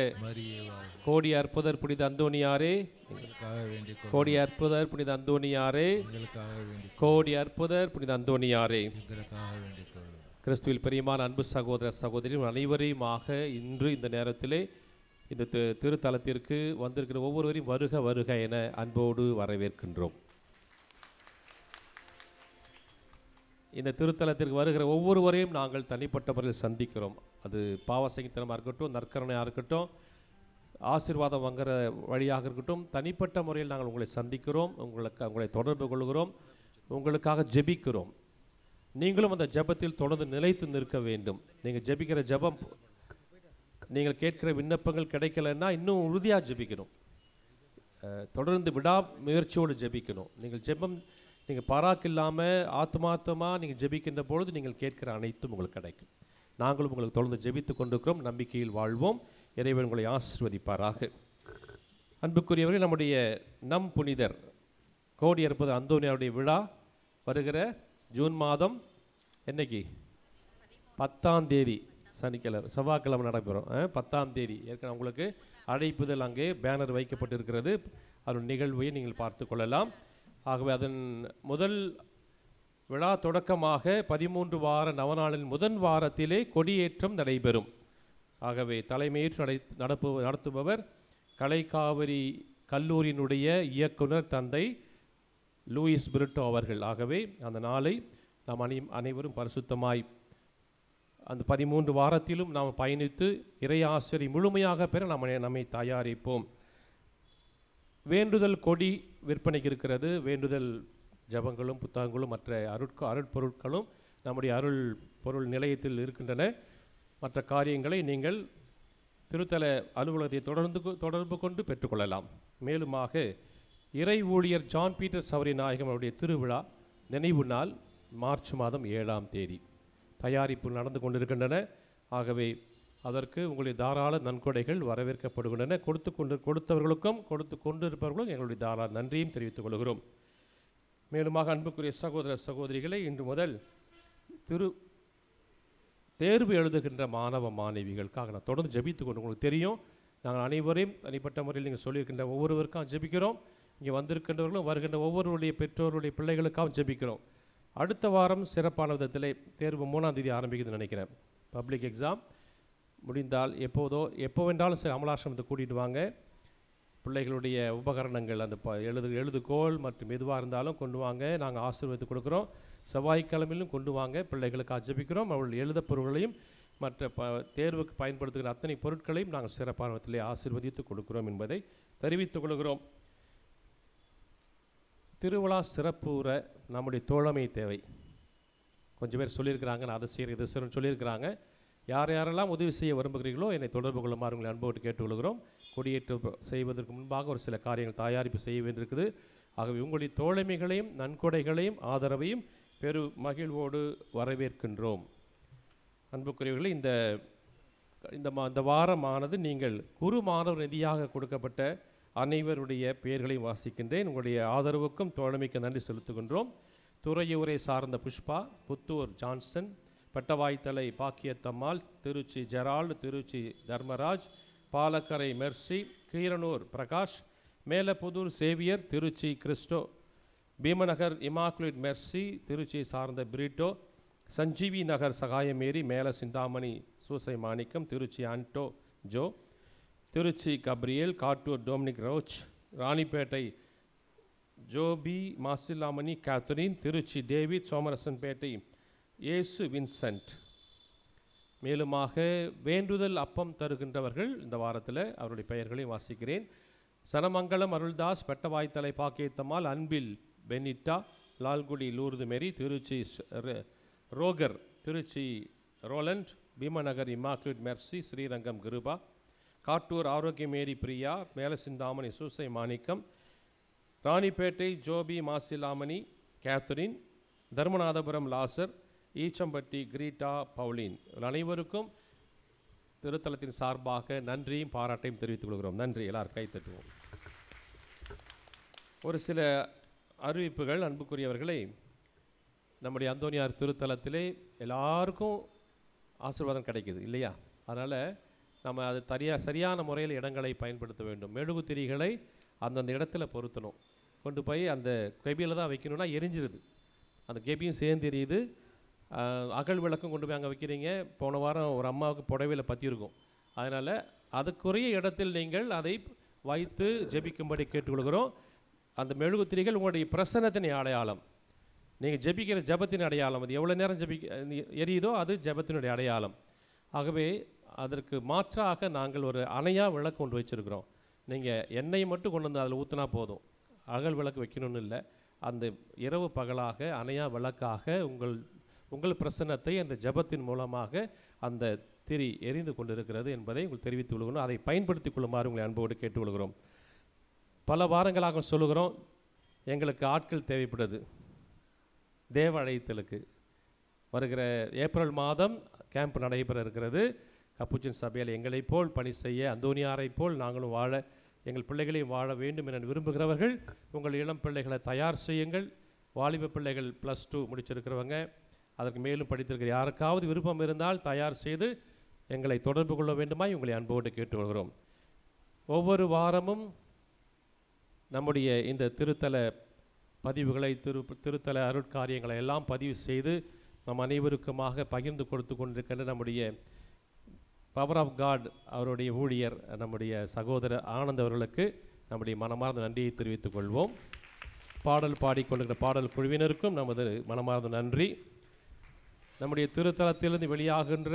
கோடி அற்புதர் புனித அந்தோனியாரே, கோடி அற்புதர் புனித அந்தோனியாரே, கோடி அற்புதர் புனித அந்தோனியாரே. கிறிஸ்துவில் பிரியமான அன்பு சகோதர சகோதரி அனைவரையுமாக இன்று இந்த நேரத்திலே இந்த திருத்தலத்திற்கு வந்திருக்கிற ஒவ்வொருவரையும் வருக வருக என அன்போடு வரவேற்கின்றோம். இந்த திருத்தலத்திற்கு வருகிற ஒவ்வொருவரையும் நாங்கள் தனிப்பட்ட முறையில் சந்திக்கிறோம். அது பாவசங்கித்தனமாக இருக்கட்டும், நற்கரணையாக இருக்கட்டும், ஆசீர்வாதம் வாங்குற வழியாக இருக்கட்டும், தனிப்பட்ட முறையில் நாங்கள் உங்களை சந்திக்கிறோம், உங்களை தொடர்பு கொள்கிறோம், உங்களுக்காக ஜெபிக்கிறோம். நீங்களும் அந்த ஜெபத்தில் தொடர்ந்து நிலைத்து நிற்க வேண்டும். நீங்கள் ஜெபிக்கிற ஜெபம், நீங்கள் கேட்கிற விண்ணப்பங்கள் கிடைக்கலன்னா இன்னும் உறுதியாக ஜெபிக்கணும். தொடர்ந்து விடா முயற்சியோடு ஜெபிக்கணும். நீங்கள் ஜெபம் நீங்கள் பாராக்கு இல்லாமல் ஆத்மார்த்தமாக நீங்கள் ஜெபிக்கின்ற பொழுது நீங்கள் கேட்கிற அனைத்தும் உங்களுக்கு கிடைக்கும். நாங்களும் உங்களுக்கு தொடர்ந்து ஜெபித்து கொண்டிருக்கிறோம். நம்பிக்கையில் வாழ்வோம். இறைவன் உங்களை ஆசீர்வதிப்பாராக. அன்புக்குரியவர்கள், நம்முடைய நம் புனிதர் கோடி அற்புதர் அந்தோனியாருடைய விழா வருகிற ஜூன் மாதம் என்னைக்கு 10ஆம் தேதி சனிக்கிழமை செவ்வாய்க்கிழமை நடைபெறும். 10ஆம் தேதி ஏற்கனவே உங்களுக்கு அழைப்புதல் அங்கே பேனர் வைக்கப்பட்டிருக்கிறது. அதன் நிகழ்வை நீங்கள் பார்த்து கொள்ளலாம். ஆகவே அதன் முதல் விழா தொடக்கமாக 13 வார நவநாளின் முதல் வாரத்திலே கொடியேற்றம் நடைபெறும். ஆகவே தலைமையேற்று நடத்துபவர் கலைக்காவிரி கல்லூரியினுடைய இயக்குனர் தந்தை லூயிஸ் பிரிட்டோ அவர்கள். ஆகவே அந்த நாளை நாம் அனைவரும் பரிசுத்தமாய் அந்த 13 வாரத்திலும் நாம் பயணித்து இறை ஆசிரியை முழுமையாக பெற நம்மை தயாரிப்போம். வேண்டுதல் கொடி விற்பனைக்கு இருக்கிறது. வேண்டுதல் ஜபங்களும் புத்தகங்களும் மற்ற அருட்பொருட்களும் நம்முடைய அருள் பொருள் நிலையத்தில் இருக்கின்றன. மற்ற காரியங்களை நீங்கள் திருத்தல அலுவலகத்தை தொடர்பு கொண்டு பெற்றுக்கொள்ளலாம். மேலுமாக இறை ஊழியர் ஜான் பீட்டர் சவரி நாயகம் அவருடைய திருவிழா நினைவு நாள் மார்ச் மாதம் 7ஆம் தேதி தயாரிப்பு நடந்து கொண்டிருக்கின்றன. ஆகவே அதற்கு உங்களுடைய தாராள நன்கொடைகள் வரவேற்கப்படுகின்றன. கொடுத்தவர்களுக்கும் கொடுத்து கொண்டிருப்பவர்களும் எங்களுடைய தாராள நன்றியும் தெரிவித்துக் கொள்கிறோம். மேலுமாக அன்புக்குரிய சகோதர சகோதரிகளை, இன்று முதல் தேர்வு எழுதுகின்ற மாணவ மாணவிகளுக்காக நான் தொடர்ந்து ஜெபித்து கொண்டு, உங்களுக்கு தெரியும் நாங்கள் அனைவரையும் தனிப்பட்ட முறையில் நீங்கள் சொல்லியிருக்கின்ற ஒவ்வொருவருக்கும் ஜெபிக்கிறோம். இங்கே வந்திருக்கின்றவர்களும் வருகின்ற ஒவ்வொருவருடைய பெற்றோருடைய பிள்ளைகளுக்காகவும் ஜெபிக்கிறோம். அடுத்த வாரம் சிறப்பான விதத்தில் தேர்வு 3ஆம் தேதி ஆரம்பிக்குதுன்னு நினைக்கிறேன். பப்ளிக் எக்ஸாம் முடிந்தால் எப்போ வேண்டாலும் சரி அமலாசிரமத்தை கூட்டிகிட்டு வாங்க. பிள்ளைகளுடைய உபகரணங்கள் அந்த எழுதுகோள் மற்றும் எதுவாக இருந்தாலும் கொண்டு வாங்க. நாங்கள் ஆசீர்வாதத்தை கொடுக்குறோம். செவ்வாய்க்கிழமையிலும் கொண்டு வாங்க. பிள்ளைகளுக்கு ஜெபிக்கிறோம். அவர்கள் எழுத பொருள்களையும் மற்ற தேர்வுக்கு பயன்படுத்துகிற அத்தனை பொருட்களையும் நாங்கள் சிறப்பான விதத்திலே ஆசீர்வதித்து கொடுக்கிறோம் என்பதை தெரிவித்துக் கொள்கிறோம். திருவிழா சிறப்புற நம்முடைய தோழமை தேவை. கொஞ்சம் பேர் சொல்லியிருக்கிறாங்க, நான் அதை செய்கிறேன் இதை செய்கிறேன்னு சொல்லியிருக்கிறாங்க. யாரெல்லாம் உதவி செய்ய விரும்புகிறீர்களோ என்னை தொடர்பு கொள்ளுமாறு உங்களை அன்போடு கேட்டுக்கொள்கிறோம். கொடியேற்று செய்வதற்கு முன்பாக ஒரு சில காரியங்கள் தயாரிப்பு செய்ய வேண்டியிருக்குது. ஆகவே உங்களுடைய தோழமைகளையும் நன்கொடைகளையும் ஆதரவையும் பெரு மகிழ்வோடு வரவேற்கின்றோம். அன்புக்குரியவர்களே, இந்த வாரமானது நீங்கள் குரு மாணவர் நிதியாக கொடுக்கப்பட்ட அனைவருடைய பெயர்களையும் வாசிக்கின்றேன். உங்களுடைய ஆதரவுக்கும் தோழமைக்கு நன்றி செலுத்துகின்றோம். துறையூரை சார்ந்த புஷ்பா, புத்தூர் ஜான்சன், பட்டவாய்த்தலை பாக்கியத்தம்மாள், திருச்சி ஜெரால்டு, திருச்சி தர்மராஜ், பாலக்கரை மெர்சி, கீரனூர் பிரகாஷ், மேலப்புதூர் சேவியர், திருச்சி கிறிஸ்டோ, பீமநகர் இமாக்குலேட் மெர்சி, திருச்சி சார்ந்த பிரிட்டோ, சஞ்சீவி நகர் சகாயமேரி, மேல சிந்தாமணி சூசை மாணிக்கம், திருச்சி ஆண்டோ ஜோ, திருச்சி கப்ரியேல், காட்டூர் டொமினிக் ரோச், ராணிப்பேட்டை ஜோபி மாசிலாமணி கேத்தரின், திருச்சி டேவிட், சோமரசன்பேட்டை இயேசு வின்சென்ட். மேலுமாக வேண்டுதல் அப்பம் தருகின்றவர்கள் இந்த வாரத்தில் அவருடைய பெயர்களையும் வாசிக்கிறேன். Sanamangalam Aruldas, Pettavaithalai Bakkiyathammal, Anbil Benita, Lalgudi Lourdu Mary, Trichy Roger, Trichy Roland, Bheemanagar immaculate Mercy, Srirangam Kiruba, Kattur Arockiamary Priya, Melachinthamani Susai Manickam, Ranipet Joby Masilamani Catherine, Dharmanathapuram Lazar, Eechampatti கிரீட்டா பவுலின். அனைவருக்கும் திருத்தலத்தின் சார்பாக நன்றியும் பாராட்டையும் தெரிவித்துக் கொள்கிறோம். நன்றி. எல்லாரும் கை தட்டுவோம். ஒரு சில அறிவிப்புகள். அன்புக்குரியவர்களை, நம்முடைய அந்தோனியார் திருத்தலத்திலே எல்லாருக்கும் ஆசீர்வாதம் கிடைக்குது இல்லையா? அதனால் நம்ம அது சரியான முறையில் இடங்களை பயன்படுத்த வேண்டும். மெழுகுத்திரிகளை அந்தந்த இடத்துல பொருத்தணும். கொண்டு போய் அந்த கெபியில் தான் வைக்கணும்னா எரிஞ்சிருது. அந்த கெபியும் சேர்ந்து எரியுது. அகல் விளக்கம் கொண்டு போய் அங்கே வைக்கிறீங்க. போன வாரம் ஒரு அம்மாவுக்கு புடவையில் பற்றியிருக்கும். அதனால் அதுக்குரிய இடத்தில் நீங்கள் அதை வைத்து ஜெபிக்கும்படி கேட்டுக்கொள்கிறோம். அந்த மெழுகுத்திரிகள் உங்களுடைய பிரசன்னத்தின் அடையாளம். நீங்கள் ஜெபிக்கிற ஜெபத்தின் அடையாளம். அது எவ்வளோ நேரம் எரியுதோ அது ஜெபத்தினுடைய அடையாளம். ஆகவே அதற்கு மாற்றாக நாங்கள் ஒரு அணையா விளக்கு கொண்டு வச்சுருக்கிறோம். நீங்கள் எண்ணெயை மட்டும் கொண்டு வந்து அதில் ஊற்றினா போதும். அகல் விளக்கு வைக்கணும்னு இல்லை. அந்த இரவு பகலாக அணையா விளக்காக உங்கள் பிரசன்னத்தை அந்த ஜெபத்தின் மூலமாக அந்த திரி எரிந்து கொண்டிருக்கிறது என்பதை உங்களுக்கு தெரிவித்துக் கொள்கிறோம். அதை பயன்படுத்திக் கொள்ளுமாறு உங்களை அன்போடு கேட்டுக்கொள்கிறோம். பல வாரங்களாக சொல்லுகிறோம், எங்களுக்கு ஆட்கள் தேவைப்படுது தேவ அழைத்தலுக்கு. வருகிற ஏப்ரல் மாதம் கேம்ப் நடைபெற இருக்கிறது. கப்புச்சின் சபையில் எங்களைப் போல் பணி செய்ய, அந்தோனியாரைப் போல் நாங்களும் வாழ, எங்கள் பிள்ளைகளையும் வாழ வேண்டும் என விரும்புகிறவர்கள் உங்கள் இளம் பிள்ளைகளை தயார் செய்யுங்கள். வாலிப பிள்ளைகள் +2 முடிச்சிருக்கிறவங்க, அதற்கு மேலும் படித்திருக்கிற யாருக்காவது விருப்பம் இருந்தால் தயார் செய்து எங்களை தொடர்பு கொள்ள வேண்டுமாய் உங்களை அன்போடு கேட்டுக்கொள்கிறோம். ஒவ்வொரு வாரமும் நம்முடைய இந்த திருத்தல பதிவுகளை திருத்தல அருட்காரியங்களை எல்லாம் பதிவு செய்து நம் அனைவருக்குமாக பகிர்ந்து கொடுத்து கொண்டிருக்கின்ற நம்முடைய பவர் ஆஃப் காட் அவருடைய ஊழியர் நம்முடைய சகோதரர் ஆனந்த் அவர்களுக்கு நம்முடைய மனமார்ந்த நன்றியை தெரிவித்துக் கொள்வோம். பாடல் பாடிக்கொள்கிற பாடல் குழுவினருக்கும் நமது மனமார்ந்த நன்றி. நம்முடைய திருத்தலத்திலிருந்து வெளியாகின்ற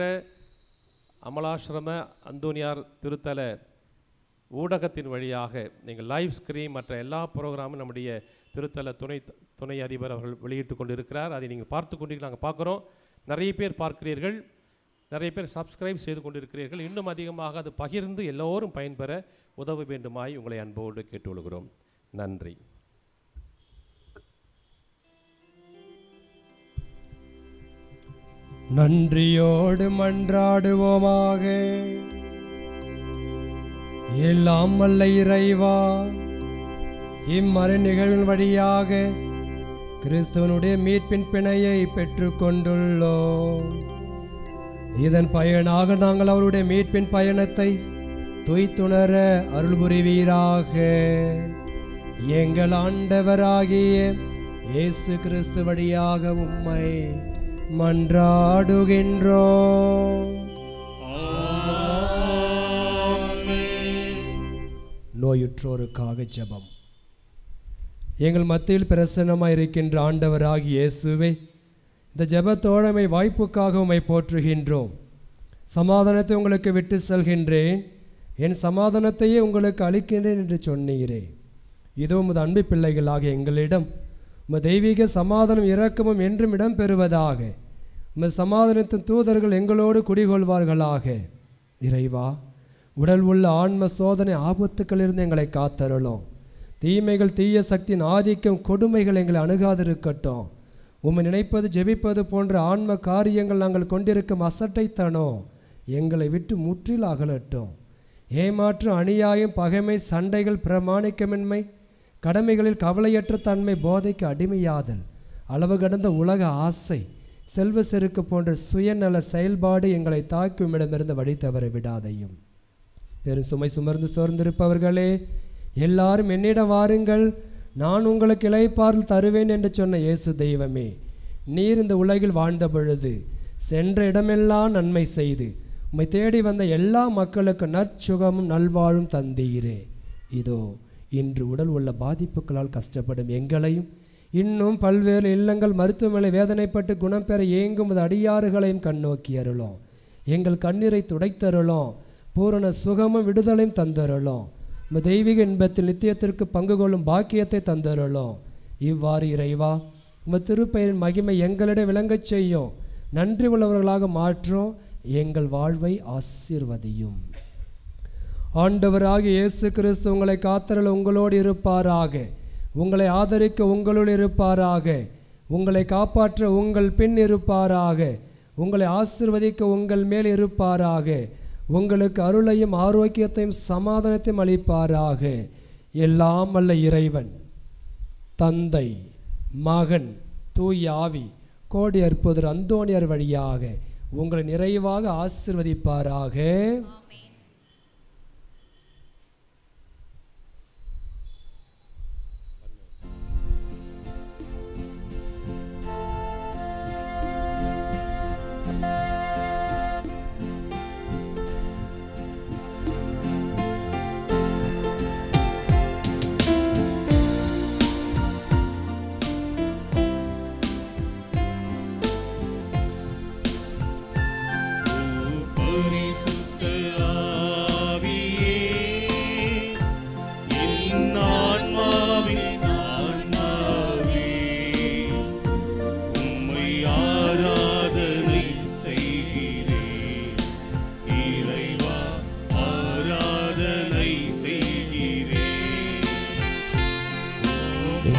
அமலாசிரம அந்தோனியார் திருத்தல ஊடகத்தின் வழியாக நீங்கள் லைவ் ஸ்க்ரீன் மற்ற எல்லா ப்ரோக்ராமும் நம்முடைய திருத்தல துணை அதிபர் அவர்கள் வெளியிட்டு கொண்டு இருக்கிறார். அதை நீங்கள் பார்த்து கொண்டு நாங்கள் பார்க்குறோம். நிறைய பேர் பார்க்கிறீர்கள், நிறைய பேர் சப்ஸ்கிரைப் செய்து கொண்டிருக்கிறீர்கள். இன்னும் அதிகமாக அது பகிர்ந்து எல்லோரும் பயன்பெற உதவ வேண்டுமாய் உங்களை அன்போடு கேட்டுக்கொள்கிறோம். நன்றி. நன்றியோடு மன்றாடுவோமாக. எல்லாம் வல்ல இறைவா, இம்மறை நிகழ்வின் வழியாக கிறிஸ்துவனுடைய மீட்பின் பிணையை பெற்றுக்கொண்டுள்ளோம். இதன் பயனாக நாங்கள் அவருடைய மீட்பின் பயணத்தை துய்த்துணர அருள் புரிவீராக. எங்கள் ஆண்டவராகிய இயேசு கிறிஸ்து வழியாக உம்மை மன்றாடுகின்றோம். நோயுற்றோருக்காக ஜெபம். எங்கள் மத்தியில் பிரசன்னமாக இருக்கின்ற ஆண்டவராகிய இயேசுவே, இந்த ஜெப தோழமை வாய்ப்புக்காக உம்மை போற்றுகின்றோம். சமாதானத்தை உங்களுக்கு விட்டு செல்கின்றேன், என் சமாதானத்தையே உங்களுக்கு அளிக்கின்றேன் என்று சொன்னீரே. இதோ உமது அன்பு பிள்ளைகளாக எங்களிடம் உமது தெய்வீக சமாதானம் இரக்கமும் என்றும் இடம் பெறுவதாக. உமது சமாதானத்தின் தூதர்கள் எங்களோடு குடிகொள்வார்களாக. இறைவா, உடல் உள்ள ஆன்ம சோதனை ஆபத்துக்களிலிருந்து எங்களை காத்தருளும். தீமைகள், தீய சக்தியின் ஆதிக்கம், கொடுமைகள் எங்களை அணுகாதிருக்கட்டும். உம்மை நினைப்பது, ஜெபிப்பது போன்ற ஆன்ம காரியங்கள் நாங்கள் கொண்டிருக்கும் அசட்டைத்தனம் எங்களை விட்டு முற்றிலும் அகலட்டும். ஏமாற்றம், அநியாயம், பகைமை, சண்டைகள், பிரமாணிக்கமின்மை, கடமைகளில் கவலையற்ற தன்மை, போதைக்கு அடிமையாதல், அளவு கடந்த உலக ஆசை, செல்வ செருக்கு போன்ற சுயநல செயல்பாடு எங்களை தாக்குமிடமிருந்து வழி தவற விடாதையும். பெரும் சுமை சுமர்ந்து சோர்ந்திருப்பவர்களே, எல்லாரும் என்னிடம் வாருங்கள், நான் உங்களுக்கு இளைப்பாறுதல் தருவேன் என்று சொன்ன இயேசு தெய்வமே, நீர் இந்த உலகில் வாழ்ந்த பொழுது சென்ற இடமெல்லாம் நன்மை செய்து உம்மை தேடி வந்த எல்லா மக்களுக்கு நற்சுகமும் நல்வாழும் தந்தீரே. இதோ இன்று உடல் உள்ள பாதிப்புகளால் கஷ்டப்படும் எங்களையும், இன்னும் பல்வேறு இல்லங்கள் மருத்துவமனை வேதனைப்பட்டு குணம் பெற ஏங்கும் அடியாறுகளையும் கண்ணோக்கி அருளோம். எங்கள் கண்ணீரை துடைத்தருளோம். பூரண சுகமும் விடுதலையும் தந்தருளோம். தெய்வீக இன்பத்தில் நித்தியத்திற்கு பங்கு கொள்ளும் பாக்கியத்தை தந்தருளோம். இவ்வாறு இறைவா, உமது திருப்பெயரின் மகிமை எங்களிடம் விளங்கச் செய்யும். நன்றி உள்ளவர்களாக மாற்றும். எங்கள் வாழ்வை ஆசீர்வதியும். ஆண்டவராகிய இயேசு கிறிஸ்து உங்களை காத்தருள உங்களோடு இருப்பாராக. உங்களை ஆதரிக்க உங்களுள் இருப்பாராக. உங்களை காப்பாற்ற உங்கள் பின் இருப்பாராக. உங்களை ஆசீர்வதிக்க உங்கள் மேல் இருப்பாராக. உங்களுக்கு அருளையும் ஆரோக்கியத்தையும் சமாதானத்தையும் அளிப்பாராக. எல்லாம் வல்ல இறைவன், தந்தை, மகன், தூய ஆவி, கோடி அற்புதர் அந்தோணியார் வழியாக உங்களை நிறைவாக ஆசீர்வதிப்பாராக.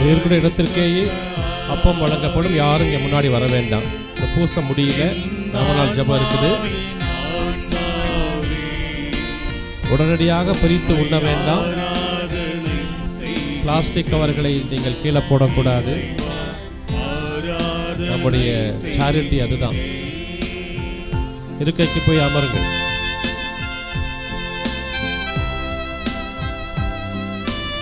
இருக்கிற இடத்திற்கேயே அப்பம் வழங்கப்படும். யாரும் இங்கே முன்னாடி வர வேண்டாம். இந்த பூச முடியல, நாம ஜபம் இருக்குது. உடனடியாக பிரித்து உண்ண வேண்டாம். பிளாஸ்டிக் கவர்களை நீங்கள் கீழே போடக்கூடாது. நம்முடைய சேரிட்டி அதுதான். இருக்கைக்கு போய் அமருங்கள்.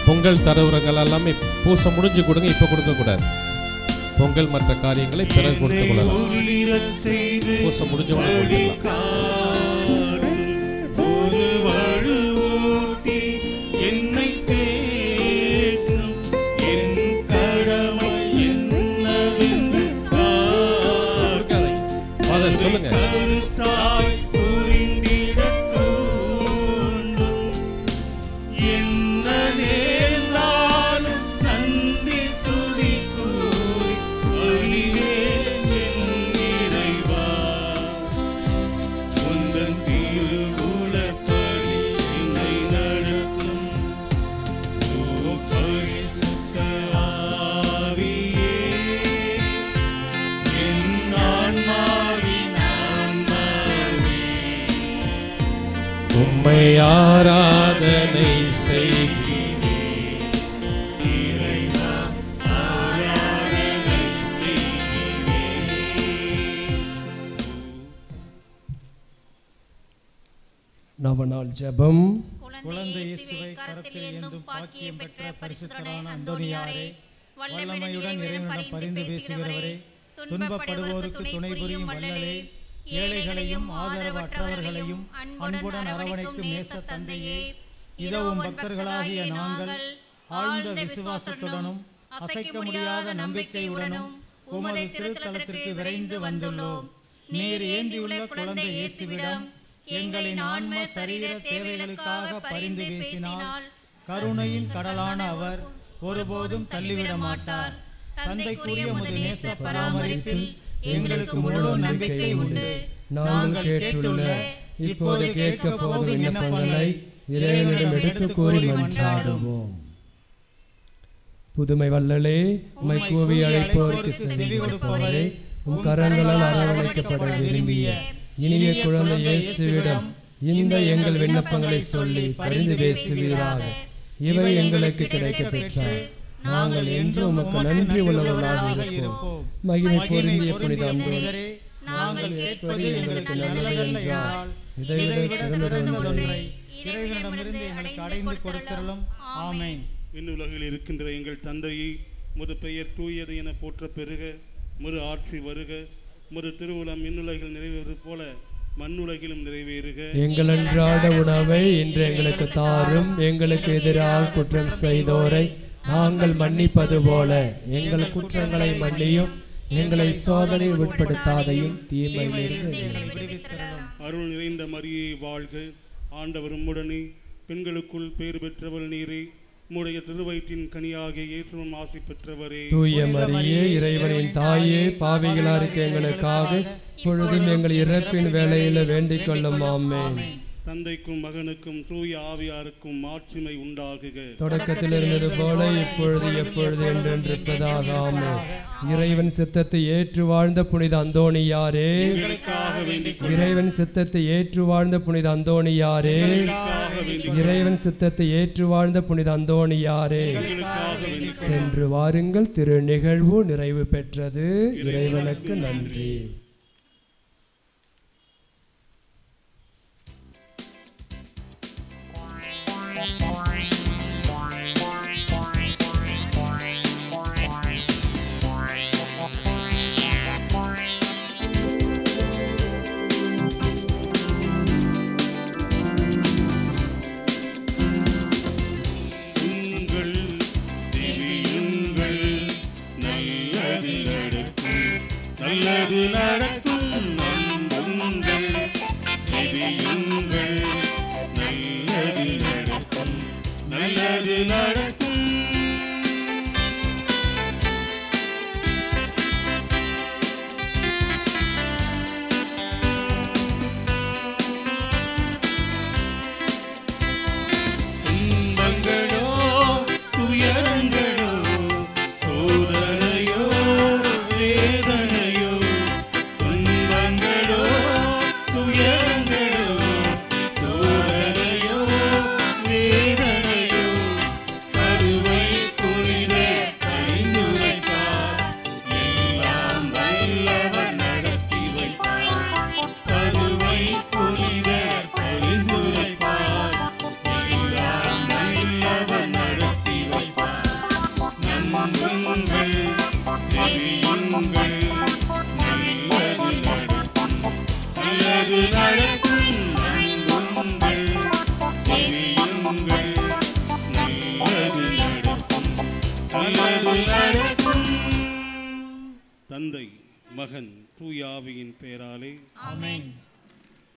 பொங்கல் தரவுரங்கள் எல்லாமே பூச முடிஞ்சு கொடுங்க, இப்போ கொடுக்கக்கூடாது. பொங்கல் மற்ற காரியங்களை பிறகு கொடுத்து கொள்ளலாம். பூச முடிஞ்சவங்க சொல்லுங்க. ஆன்மாவின் உம்மை ஆராதனை செய்கிறேன். நவநாள் ஜெபம். குழந்தை இயேசுவை கரத்தில் ஏந்தும் பாக்கியம் பெற்ற பரிசுத்தரான அந்தோனியாரே, வல்லமையுடன் இறைவனிடம் பரிந்து பேசுகிறவரே, துன்பப்படுவோருக்கு துணை புரியும் வள்ளலே, ஏழைகளையும் ஆதரவற்றவர்களையும் அன்புடன் அரவணைக்கும் நேச தந்தையே, இதவும் பக்தர்களாகிய நாங்கள் ஆழ்ந்த விசுவாசத்துடனும் அசைக்க முடியாத நம்பிக்கையுடனும் உமது திருத்தலத்திற்கு விரைந்து வந்துள்ளோம். நீர் ஏந்தியுள்ள குழந்தை இயேசுவிடம் எங்களின் ஆன்ம சரீர தேவைகளுக்காக பரிந்து பேசினால் கருணையின் கடலான அவர் ஒருபோதும் தள்ளிவிட மாட்டார். தந்தைக்குரிய உமது நேச பராமரிப்பில் எங்களுக்கு முழு நம்பிக்கை உண்டு. நாங்கள் கேட்டுள்ள இப்போது கேட்க போகும் விண்ணப்பங்களை இறைவனிடம் எடுத்து கூறி மன்றாடுவோம். புதுமை வள்ளலே, உம்மை கூவி அழைப்போருக்கு செவி கொடுப்பவரே, உம் கரங்களால் அரவணைக்கப்பட விரும்பிய இனிய குழந்தை இயேசுவிடம் இந்த எங்கள் விண்ணப்பங்களை சொல்லி பரிந்து பேசுவீராக. இவை எங்களுக்கு கிடைக்க பெற்றார். நாங்கள் என்றும் உமக்கு நன்றி உள்ளவர்களாக இருப்போம். மகிமை பொருந்திய புனித அந்தோனியாரே, நாங்கள் கேட்பது எங்களுக்கு நல்லது என்றால் இதைவிட சிறந்ததொன்றை இறைவனிடமிருந்து எங்களுக்கு அடைந்து கொடுத்தருளும். ஆமென். விண்ணுலகில் இருக்கின்ற எங்கள் தந்தையை, முது பெயர் தூயது என போற்ற பெருக, முது ஆட்சி வருக, முது திருவுளம் விண்ணுலகில் நிறைவேறுவது போல மண்ணுலகிலும் நிறைவேறுக. எங்கள் அன்றாட உணவை இன்று எங்களுக்கு தாரும். எங்களுக்கு எதிராக குற்றம் செய்தோரை நாங்கள் மன்னிப்பது போல எங்கள் குற்றங்களை மன்னியும். எங்களை சோதனை உட்படுத்தாதையும் தீமையிலிருந்து எங்களை விடுவித்தருளும். அருள் நிறைந்த மரியே வாழ்க, ஆண்டவர் உம்முடனே, பெண்களுக்குள் பேறு பெற்றவள் நீரே, உம்முடைய திருவயிற்றின் கனியாகிய இயேசுவும் ஆசி பெற்றவரே. தூய மரியே, இறைவனின் தாயே, பாவிகளா இருக்க எங்களுக்காக பொழுதும் எங்கள் இறப்பின் வேளையில வேண்டிக் கொள்ளும். ஆமென். தந்தைக்கும் மகனுக்கும் தூய ஆவியாருக்கும் மாட்சிமை உண்டாகுக. தொடக்கத்தில் இருந்தது போல இப்பொழுது எப்பொழுது என்றென்றிருப்பதாக. ஆமென். இறைவன் சித்தத்தை ஏற்று வாழ்ந்த புனித அந்தோனியாரே, இறைவன் சித்தத்தை ஏற்று வாழ்ந்த புனித அந்தோனியாரே, இறைவன் சித்தத்தை ஏற்று வாழ்ந்த புனித அந்தோனியாரே, சென்று வாருங்கள். திரு நிகழ்வு நிறைவு பெற்றது. இறைவனுக்கு நன்றி. நல்லது நடக்கும், நம்புங்கள், ஜெபியுங்கள், நல்லது நடக்கும், நல்லது நடக்கும். துன்பங்களோ துயரங்களோ சோதனையோ வேதனையோ, துன்பங்களோ துயரங்களோ சோதனையோ வேதனையோ, பருவை புனித பரிந்துரைப்பார், எல்லாம் வல்லவர் நடத்தி வைப்பார். பருவை புனித பரிந்துரைப்பார், எல்லாம் வல்லவர் நடத்தி வைப்பார். நம்புங்கள், ஜெபியுங்கள், நல்லது நடக்கும், நல்லது நடக்கும். நம்புங்கள், ஜெபியுங்கள், நல்லது நடக்கும், நல்லது நடக்கும். தந்தை, மகன், தூய ஆவியின் பெயராலே ஆமென்.